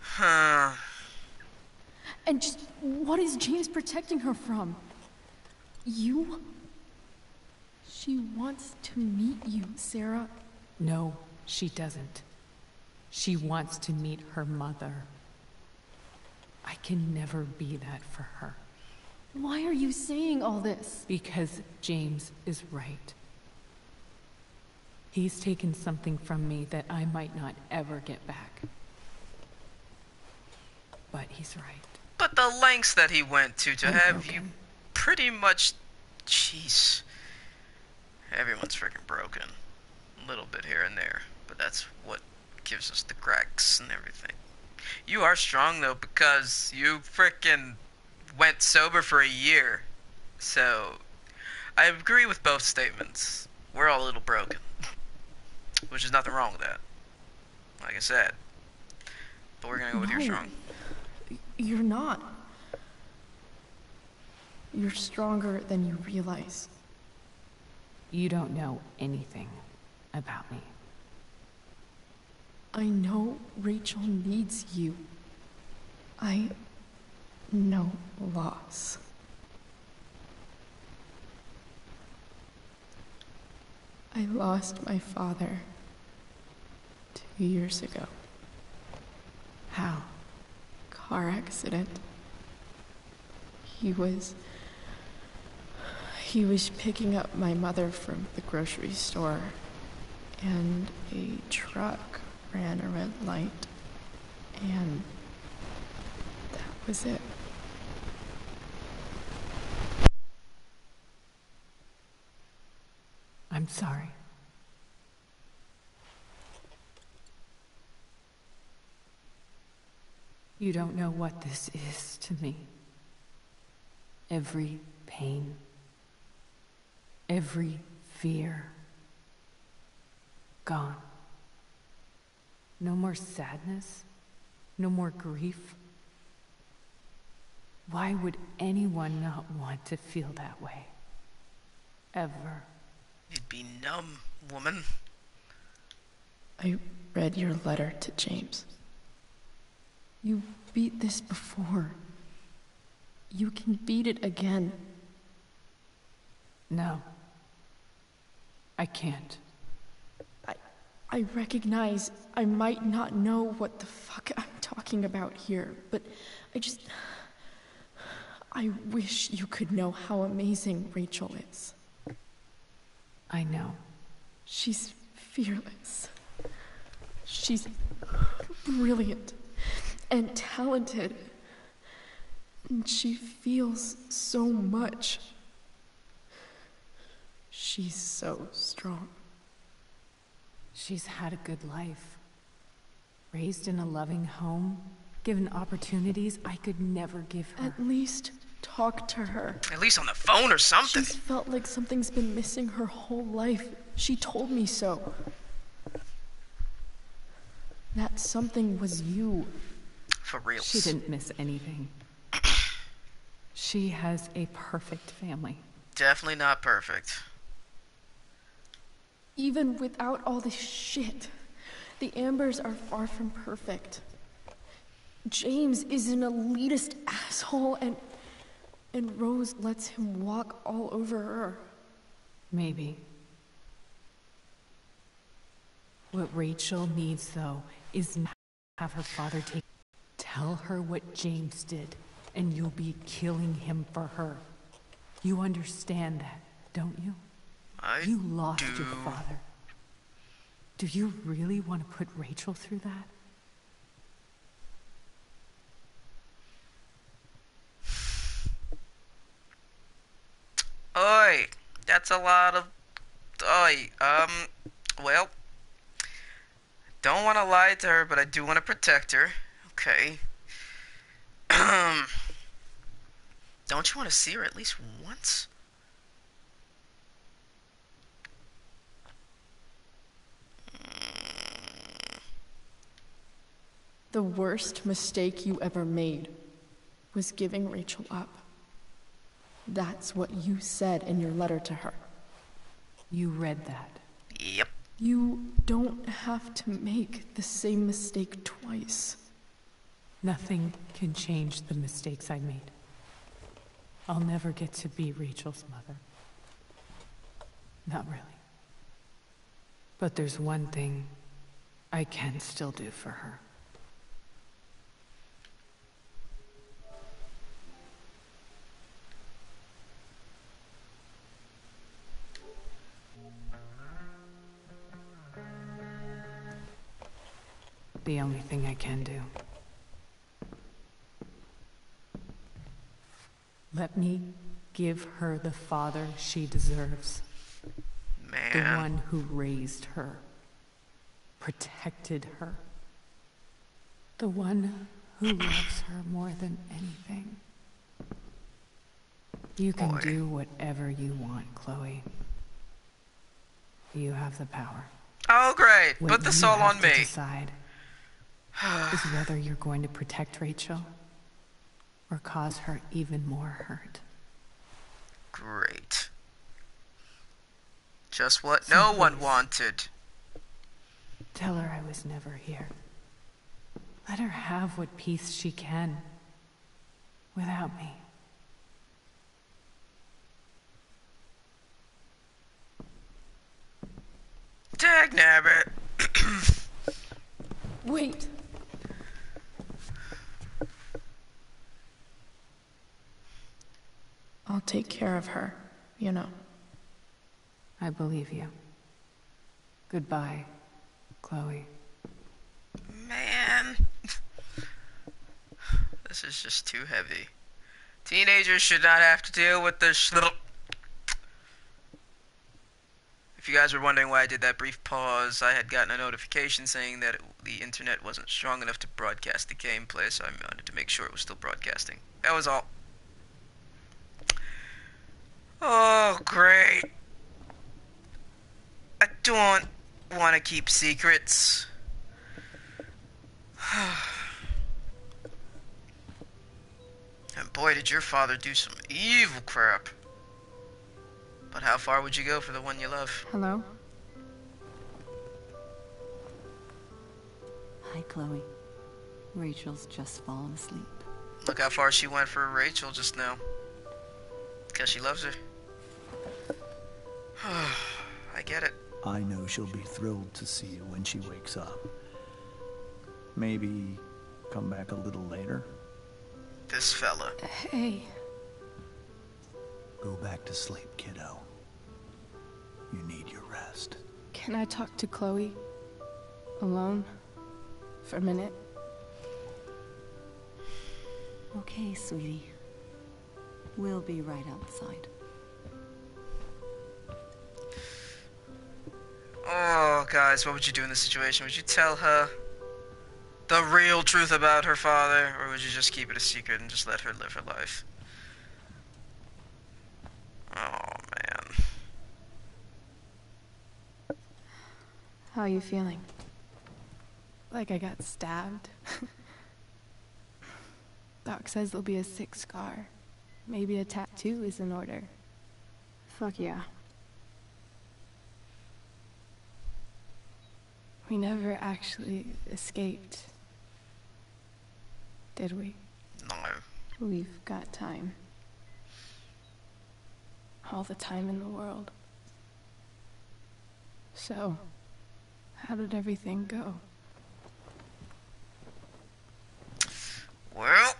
Huh. And just what is James protecting her from? You? She wants to meet you, Sarah. No, she doesn't. She wants to meet her mother. I can never be that for her. Why are you saying all this? Because James is right. He's taken something from me that I might not ever get back. But he's right. But the lengths that he went to I'm have you broken. pretty much... Jeez. Everyone's freaking broken. A little bit here and there. But that's what gives us the cracks and everything. You are strong, though, because you freaking went sober for a year. So, I agree with both statements. We're all a little broken. Which is nothing wrong with that. Like I said. But we're gonna go with you're No. strong. You're not. You're stronger than you realize. You don't know anything about me. I know Rachel needs you. I know loss. I lost my father 2 years ago. How? Car accident. He was picking up my mother from the grocery store, and a truck ran a red light, and that was it. I'm sorry. You don't know what this is to me. Every pain, every fear, gone. No more sadness, no more grief. Why would anyone not want to feel that way? Ever. You'd be numb, woman. I read your letter to James. You beat this before. You can beat it again. No. I can't. I recognize I might not know what the fuck I'm talking about here, but I wish you could know how amazing Rachel is. I know. She's fearless. She's brilliant and talented. And she feels so much. She's so strong. She's had a good life. Raised in a loving home, given opportunities I could never give her. At least talk to her. At least on the phone or something. She's felt like something's been missing her whole life. She told me so. that something was you. For real. She didn't miss anything. She has a perfect family. Definitely not perfect. Even without all this shit, the Ambers are far from perfect. James is an elitist asshole, and Rose lets him walk all over her. Maybe. What Rachel needs, though, is not have her father take. Tell her what James did, and you'll be killing him for her. You understand that, don't you? You lost your father. Do you really want to put Rachel through that? Oi, that's a lot of... Oi, well, don't want to lie to her, but I do want to protect her. Okay. Don't you want to see her at least once? The worst mistake you ever made was giving Rachel up. That's what you said in your letter to her. You read that. Yep. You don't have to make the same mistake twice. Nothing can change the mistakes I made. I'll never get to be Rachel's mother. Not really. But there's one thing I can still do for her. The only thing I can do. Let me give her the father she deserves. Man. The one who raised her, protected her. The one who loves her more than anything. You can do whatever you want, Chloe. You have the power. Oh, great. What Put this you all have on to me. decide is whether you're going to protect Rachel or cause her even more hurt. Great. Just what So no one please, wanted. tell her I was never here. Let her have what peace she can without me. Dagnabbit. Wait. I'll take care of her, you know. I believe you. Goodbye, Chloe. Man. This is just too heavy. Teenagers should not have to deal with this little... If you guys were wondering why I did that brief pause, I had gotten a notification saying that the internet wasn't strong enough to broadcast the gameplay, so I wanted to make sure it was still broadcasting. That was all. Oh, great. I don't want to keep secrets. And boy, did your father do some evil crap. But how far would you go for the one you love? Hello? Hi, Chloe. Rachel's just fallen asleep. Look how far she went for Rachel just now. Because she loves her. I get it. I know she'll be thrilled to see you when she wakes up. Maybe come back a little later? This fella. Hey. Go back to sleep, kiddo. You need your rest. Can I talk to Chloe? Alone? For a minute? Okay, sweetie. We'll be right outside. Oh, guys, what would you do in this situation? Would you tell her the real truth about her father? Or would you just keep it a secret and just let her live her life? Oh, man. How are you feeling? like I got stabbed. Doc says there'll be a sick scar. Maybe a tattoo is in order. Fuck yeah. We never actually escaped, did we? No. We've got time. All the time in the world. So, how did everything go? Well,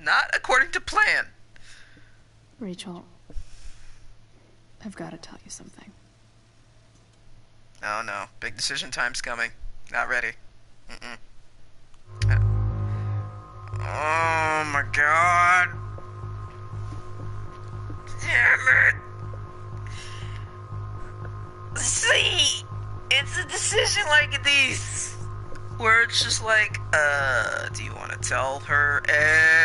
not according to plan. Rachel, I've got to tell you something. Oh no, big decision time's coming. Not ready. Mm-mm. Oh my god. Damn it. See, it's a decision like this, where it's just like, do you want to tell her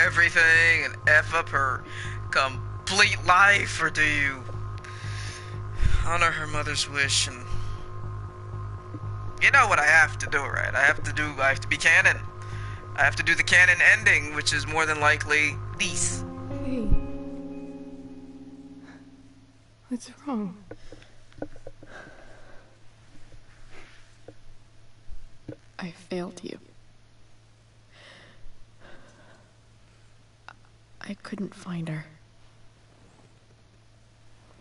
everything and F up her complete life, or do you honor her mother's wish and... You know what I have to do, right? I have to be canon. I have to do the canon ending, which is more than likely this. Hey. What's wrong? I failed you. I couldn't find her.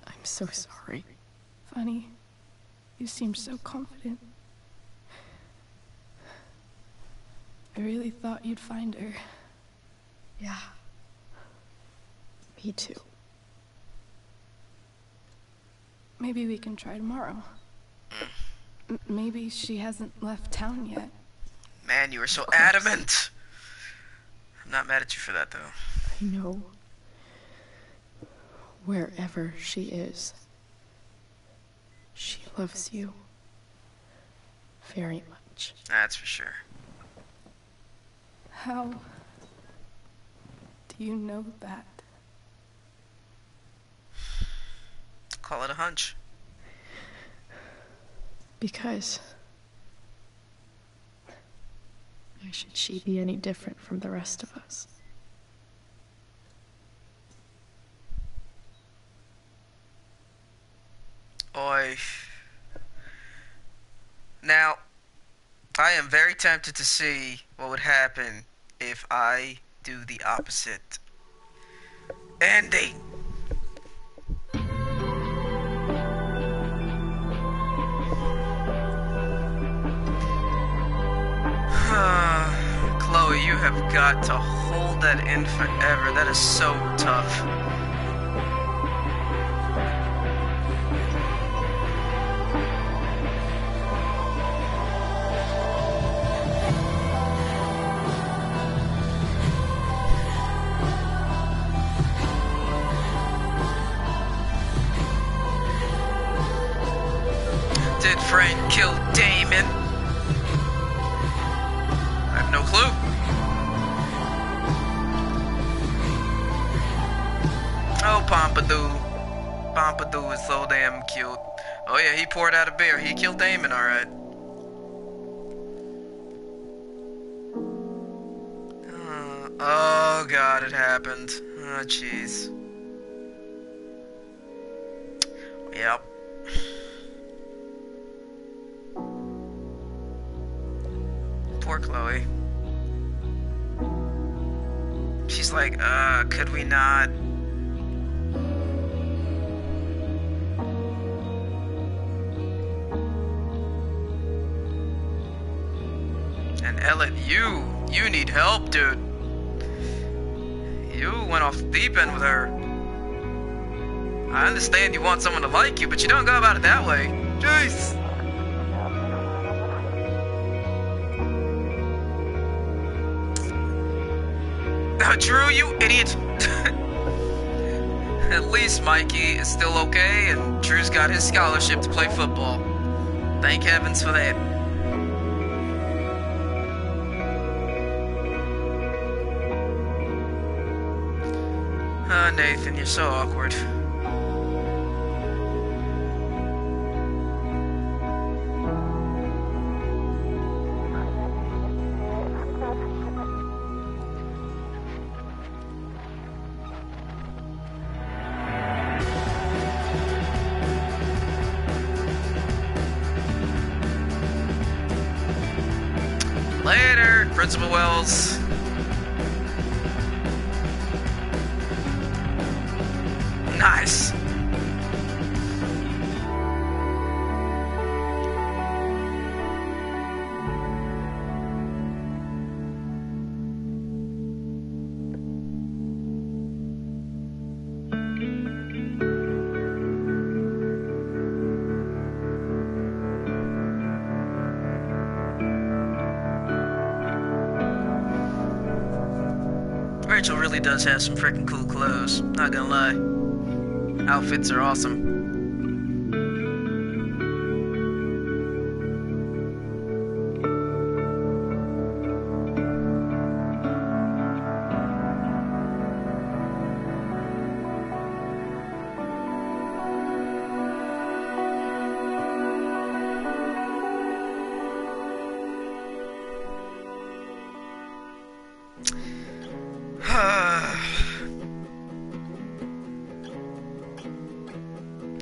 I'm so sorry. Funny. You seem so confident. I really thought you'd find her. Yeah. Me too. Maybe we can try tomorrow. Maybe she hasn't left town yet. Man, you were so adamant. I'm not mad at you for that, though. I know. Wherever she is, she loves you very much. That's for sure. How do you know that? Call it a hunch. Because why should she be any different from the rest of us? Oi. Now, I am very tempted to see what would happen if I do the opposite ending. Chloe, you have got to hold that in forever. That is so tough. Did Frank kill Damon? I have no clue. Oh, Pompadour. Pompadour is so damn cute. Oh yeah, he poured out a beer. He killed Damon, alright. Oh god, it happened. Oh jeez. Yep. Poor Chloe. She's like, could we not? And Elliot, you need help, dude. You went off the deep end with her. I understand you want someone to like you, but you don't go about it that way. Jeez. Oh, Drew, you idiot. At least Mikey is still okay, and Drew's got his scholarship to play football. Thank heavens for that. Nathan, you're so awkward. Later, Principal Wells. Nice. Rachel really does have some freaking cool clothes, not gonna lie. Outfits are awesome.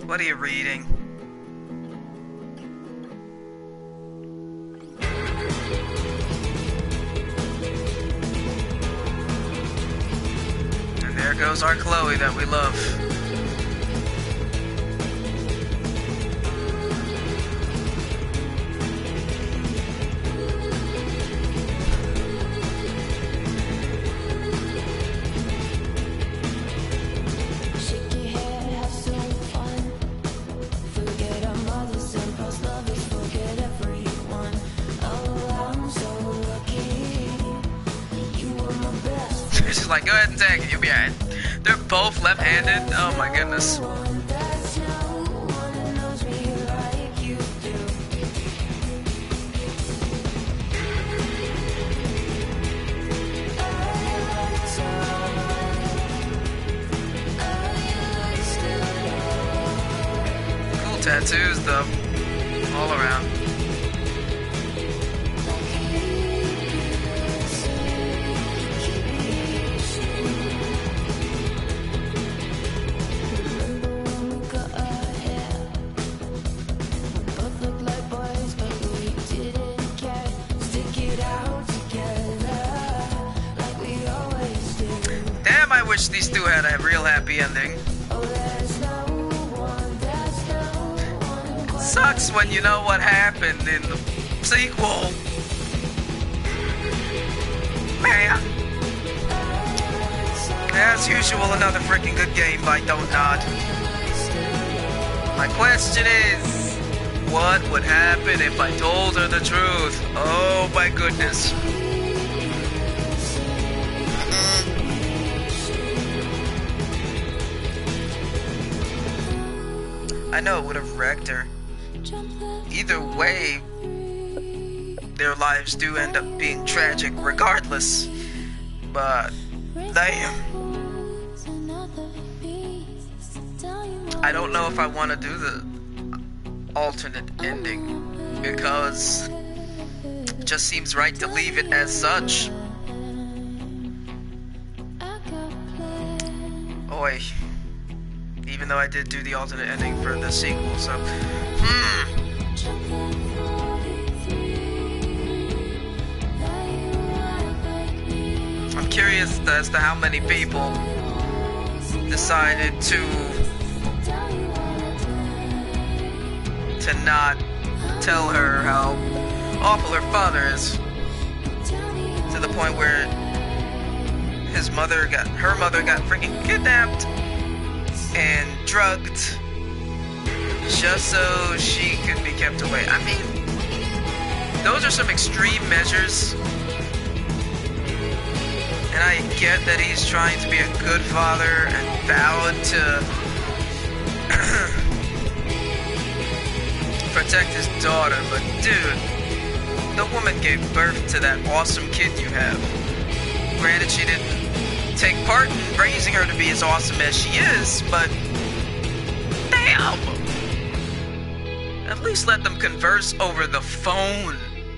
What are you reading? And there goes our Chloe that we love. She's like, go ahead and take it, you'll be alright. They're both left-handed? Oh my goodness. Cool tattoos though, all around. I wish these two had a real happy ending. It sucks when you know what happened in the sequel. Man. As usual, another freaking good game by Don't Nod. My question is, what would happen if I told her the truth? Oh my goodness. I know it would have wrecked her. Either way, their lives do end up being tragic regardless. But, damn. I don't know if I want to do the alternate ending, because it just seems right to leave it as such. Oi. Even though I did do the alternate ending for the sequel, so... I'm curious as to how many people decided to not tell her how awful her father is, to the point where her mother got freaking kidnapped and drugged just so she could be kept away. I mean, those are some extreme measures, and I get that he's trying to be a good father and vowed to protect his daughter, but dude, the woman gave birth to that awesome kid you have. Granted, she didn't take part in raising her to be as awesome as she is, but damn! At least let them converse over the phone.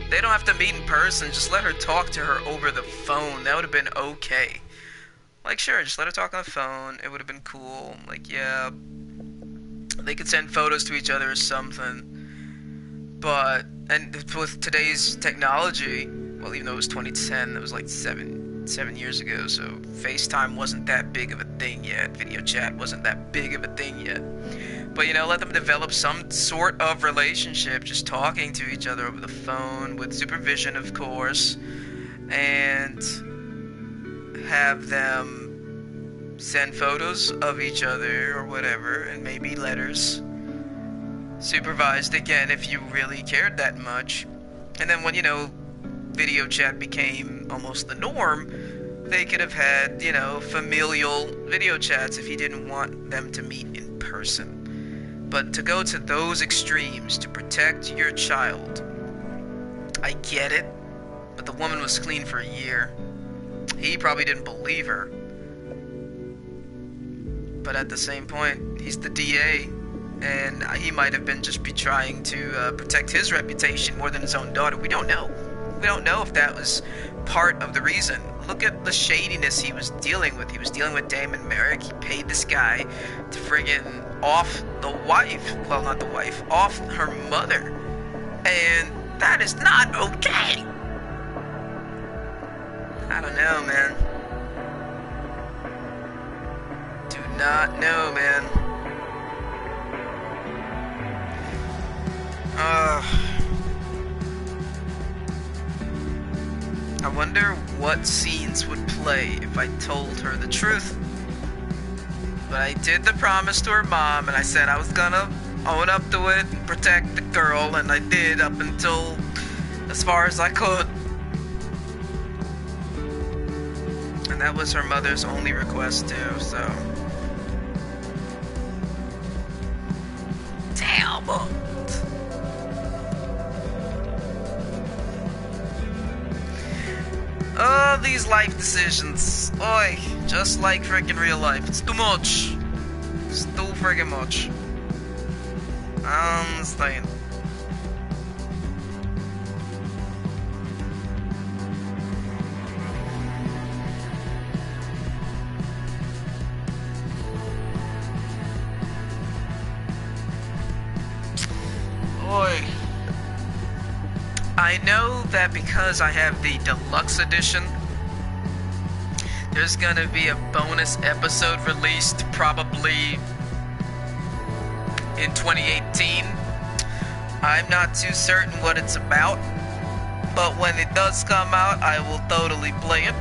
They don't have to meet in person, just let her talk to her over the phone. That would have been okay. Like, sure, just let her talk on the phone. It would have been cool. Like, yeah, they could send photos to each other or something. But, and with today's technology, well, even though it was 2010, it was like seven years ago, so FaceTime wasn't that big of a thing yet. Video chat wasn't that big of a thing yet. But, let them develop some sort of relationship, just talking to each other over the phone, with supervision, of course, and have them send photos of each other or whatever, and maybe letters. Supervised again if you really cared that much. And then when, video chat became almost the norm, they could have had, familial video chats if you didn't want them to meet in person. But to go to those extremes to protect your child, I get it, but the woman was clean for a year. He probably didn't believe her. But at the same point, he's the DA, and he might have been just be trying to protect his reputation more than his own daughter. We don't know. We don't know if that was part of the reason. Look at the shadiness he was dealing with. He was dealing with Damon Merrick. He paid this guy to friggin' off the wife. Well, not the wife. Off her mother. And that is not okay. I don't know, man. Do not know, man. I wonder what scenes would play if I told her the truth. But I did the promise to her mom, and I said I was gonna own up to it and protect the girl, and I did up until as far as I could. And that was her mother's only request too, so. Damn it. Oh, these life decisions. Oi, just like freaking real life. It's too much. It's too freaking much. I understand. Oi. I know that because I have the deluxe edition, there's gonna be a bonus episode released probably in 2018. I'm not too certain what it's about, but when it does come out, I will totally play it.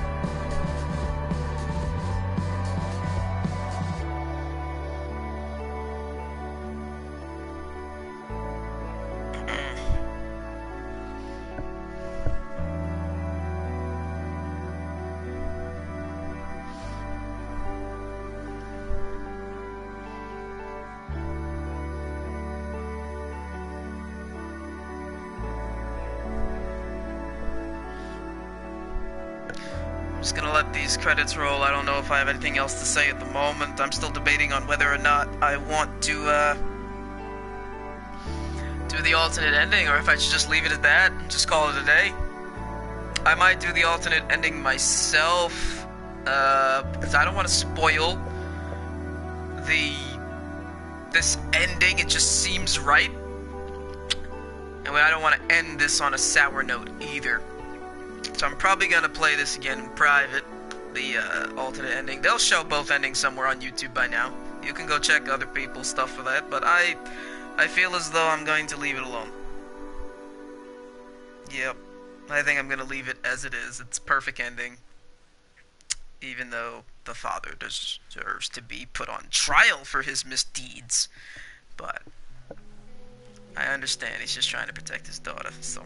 Just gonna let these credits roll. I don't know if I have anything else to say at the moment. I'm still debating on whether or not I want to do the alternate ending, or if I should just leave it at that and just call it a day. I might do the alternate ending myself, because I don't want to spoil this ending. It just seems right, and I don't want to end this on a sour note either. So I'm probably gonna play this again in private, the alternate ending. They'll show both endings somewhere on YouTube by now. You can go check other people's stuff for that, but I feel as though I'm going to leave it alone. Yep, I think I'm gonna leave it as it is. It's a perfect ending, even though the father deserves to be put on trial for his misdeeds. But I understand he's just trying to protect his daughter, so.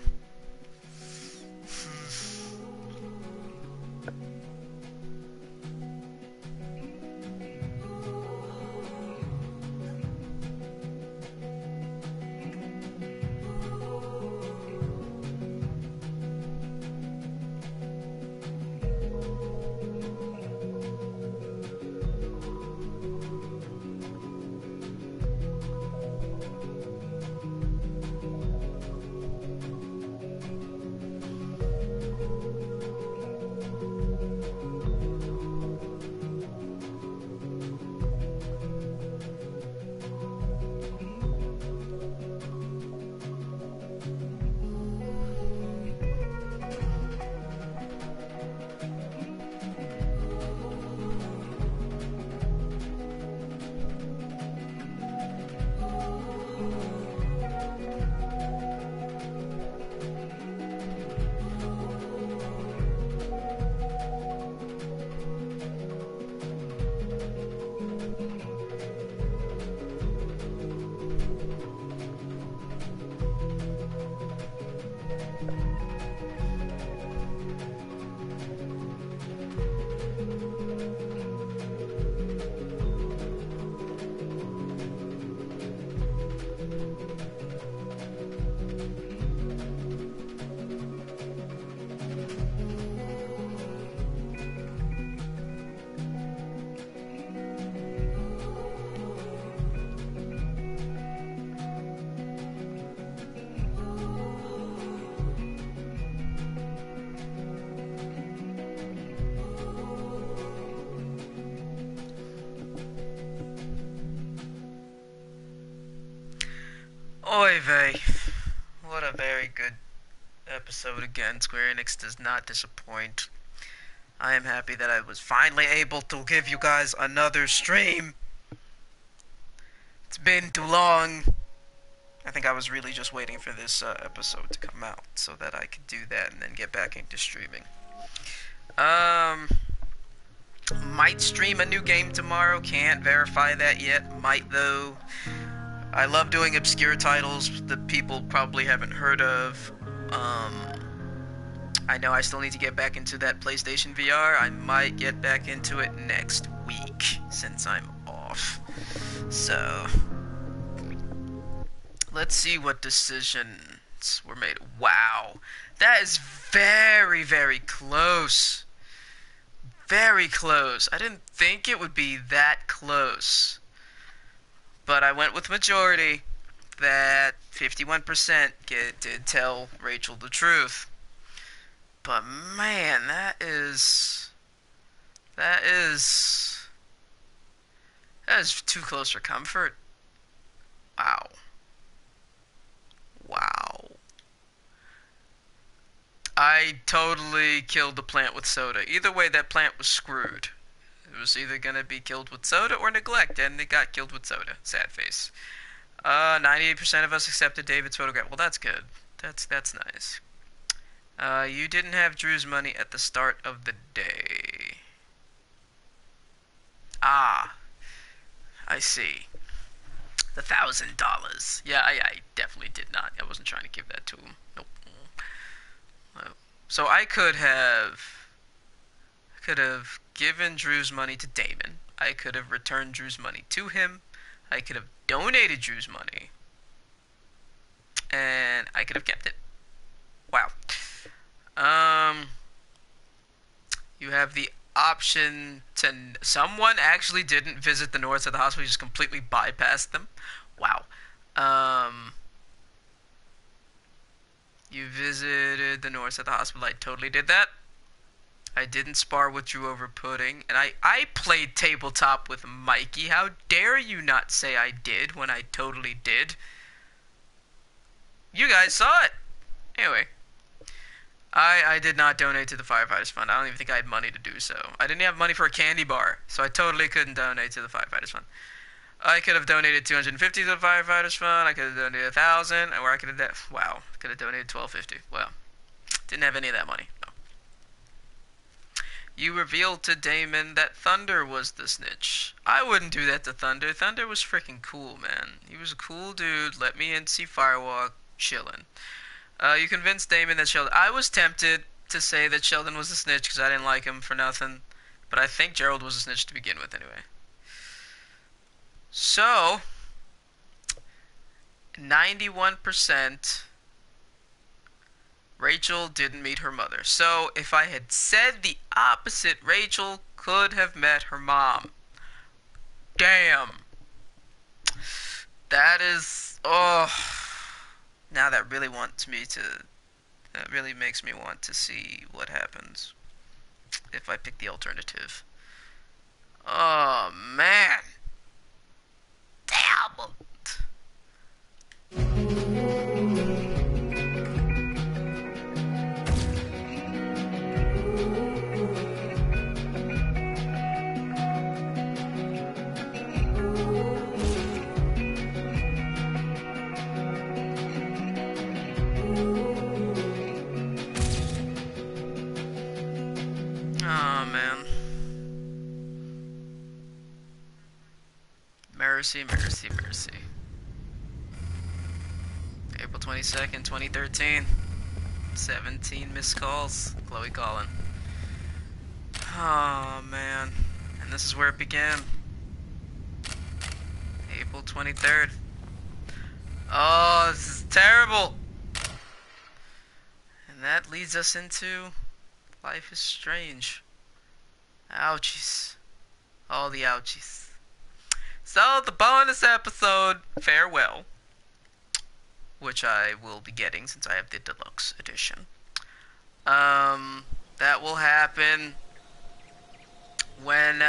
Oy vey. What a very good episode again. Square Enix does not disappoint. I am happy that I was finally able to give you guys another stream. It's been too long. I think I was really just waiting for this episode to come out so that I could do that and then get back into streaming. Might stream a new game tomorrow. Can't verify that yet. Might though. I love doing obscure titles that people probably haven't heard of. I know I still need to get back into that PlayStation VR. I might get back into it next week since I'm off. So, let's see what decisions were made. Wow, that is very, very close. Very close. I didn't think it would be that close. But I went with majority that 51% did tell Rachel the truth. But man, that is too close for comfort. Wow. Wow. I totally killed the plant with soda. Either way, that plant was screwed. It was either gonna be killed with soda or neglect, and it got killed with soda. Sad face. 98% of us accepted David's photograph. Well, that's good. That's nice. You didn't have Drew's money at the start of the day. Ah, I see. The $1,000. Yeah, I definitely did not. I wasn't trying to give that to him. Nope. So I could have given Drew's money to Damon. I could have returned Drew's money to him. I could have donated Drew's money. And I could have kept it. Wow. You have the option to... Someone actually didn't visit the Norths at the hospital. You just completely bypassed them. Wow. You visited the Norths at the hospital. I totally did that. I didn't spar with Drew over pudding. And I played tabletop with Mikey. How dare you not say I did when I totally did? You guys saw it. Anyway. I did not donate to the Firefighters Fund. I don't even think I had money to do so. I didn't have money for a candy bar, so I totally couldn't donate to the Firefighters Fund. I could have donated $250 to the Firefighters Fund. I could have donated $1,000, or I could have could have donated $1,250. Well, didn't have any of that money. No. You revealed to Damon that Thunder was the snitch. I wouldn't do that to Thunder. Thunder was freaking cool, man. He was a cool dude. Let me in, see Firewalk, chillin'. You convinced Damon that Sheldon... I was tempted to say that Sheldon was a snitch because I didn't like him for nothing. But I think Gerald was a snitch to begin with anyway. So, 91% Rachel didn't meet her mother. So, if I had said the opposite, Rachel could have met her mom. Damn. That is... Oh... Now that really makes me want to see what happens if I pick the alternative. Oh man. Damn it. Oh man. Mercy, mercy, mercy. April 22nd, 2013. 17 missed calls. Chloe calling. Oh man. And this is where it began. April 23rd. Oh, this is terrible. And that leads us into Life is Strange. Ouchies. All the ouchies. So, the bonus episode, Farewell, which I will be getting since I have the deluxe edition. That will happen when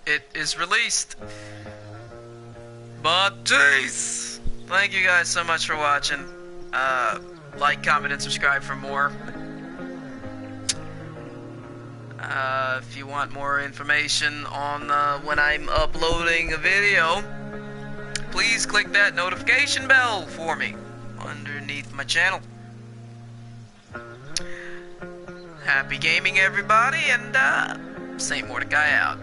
it is released. But jeez, Thank you guys so much for watching. Like, comment, and subscribe for more. If you want more information on when I'm uploading a video, please click that notification bell for me underneath my channel. Happy gaming, everybody, and Saint Mordecai out.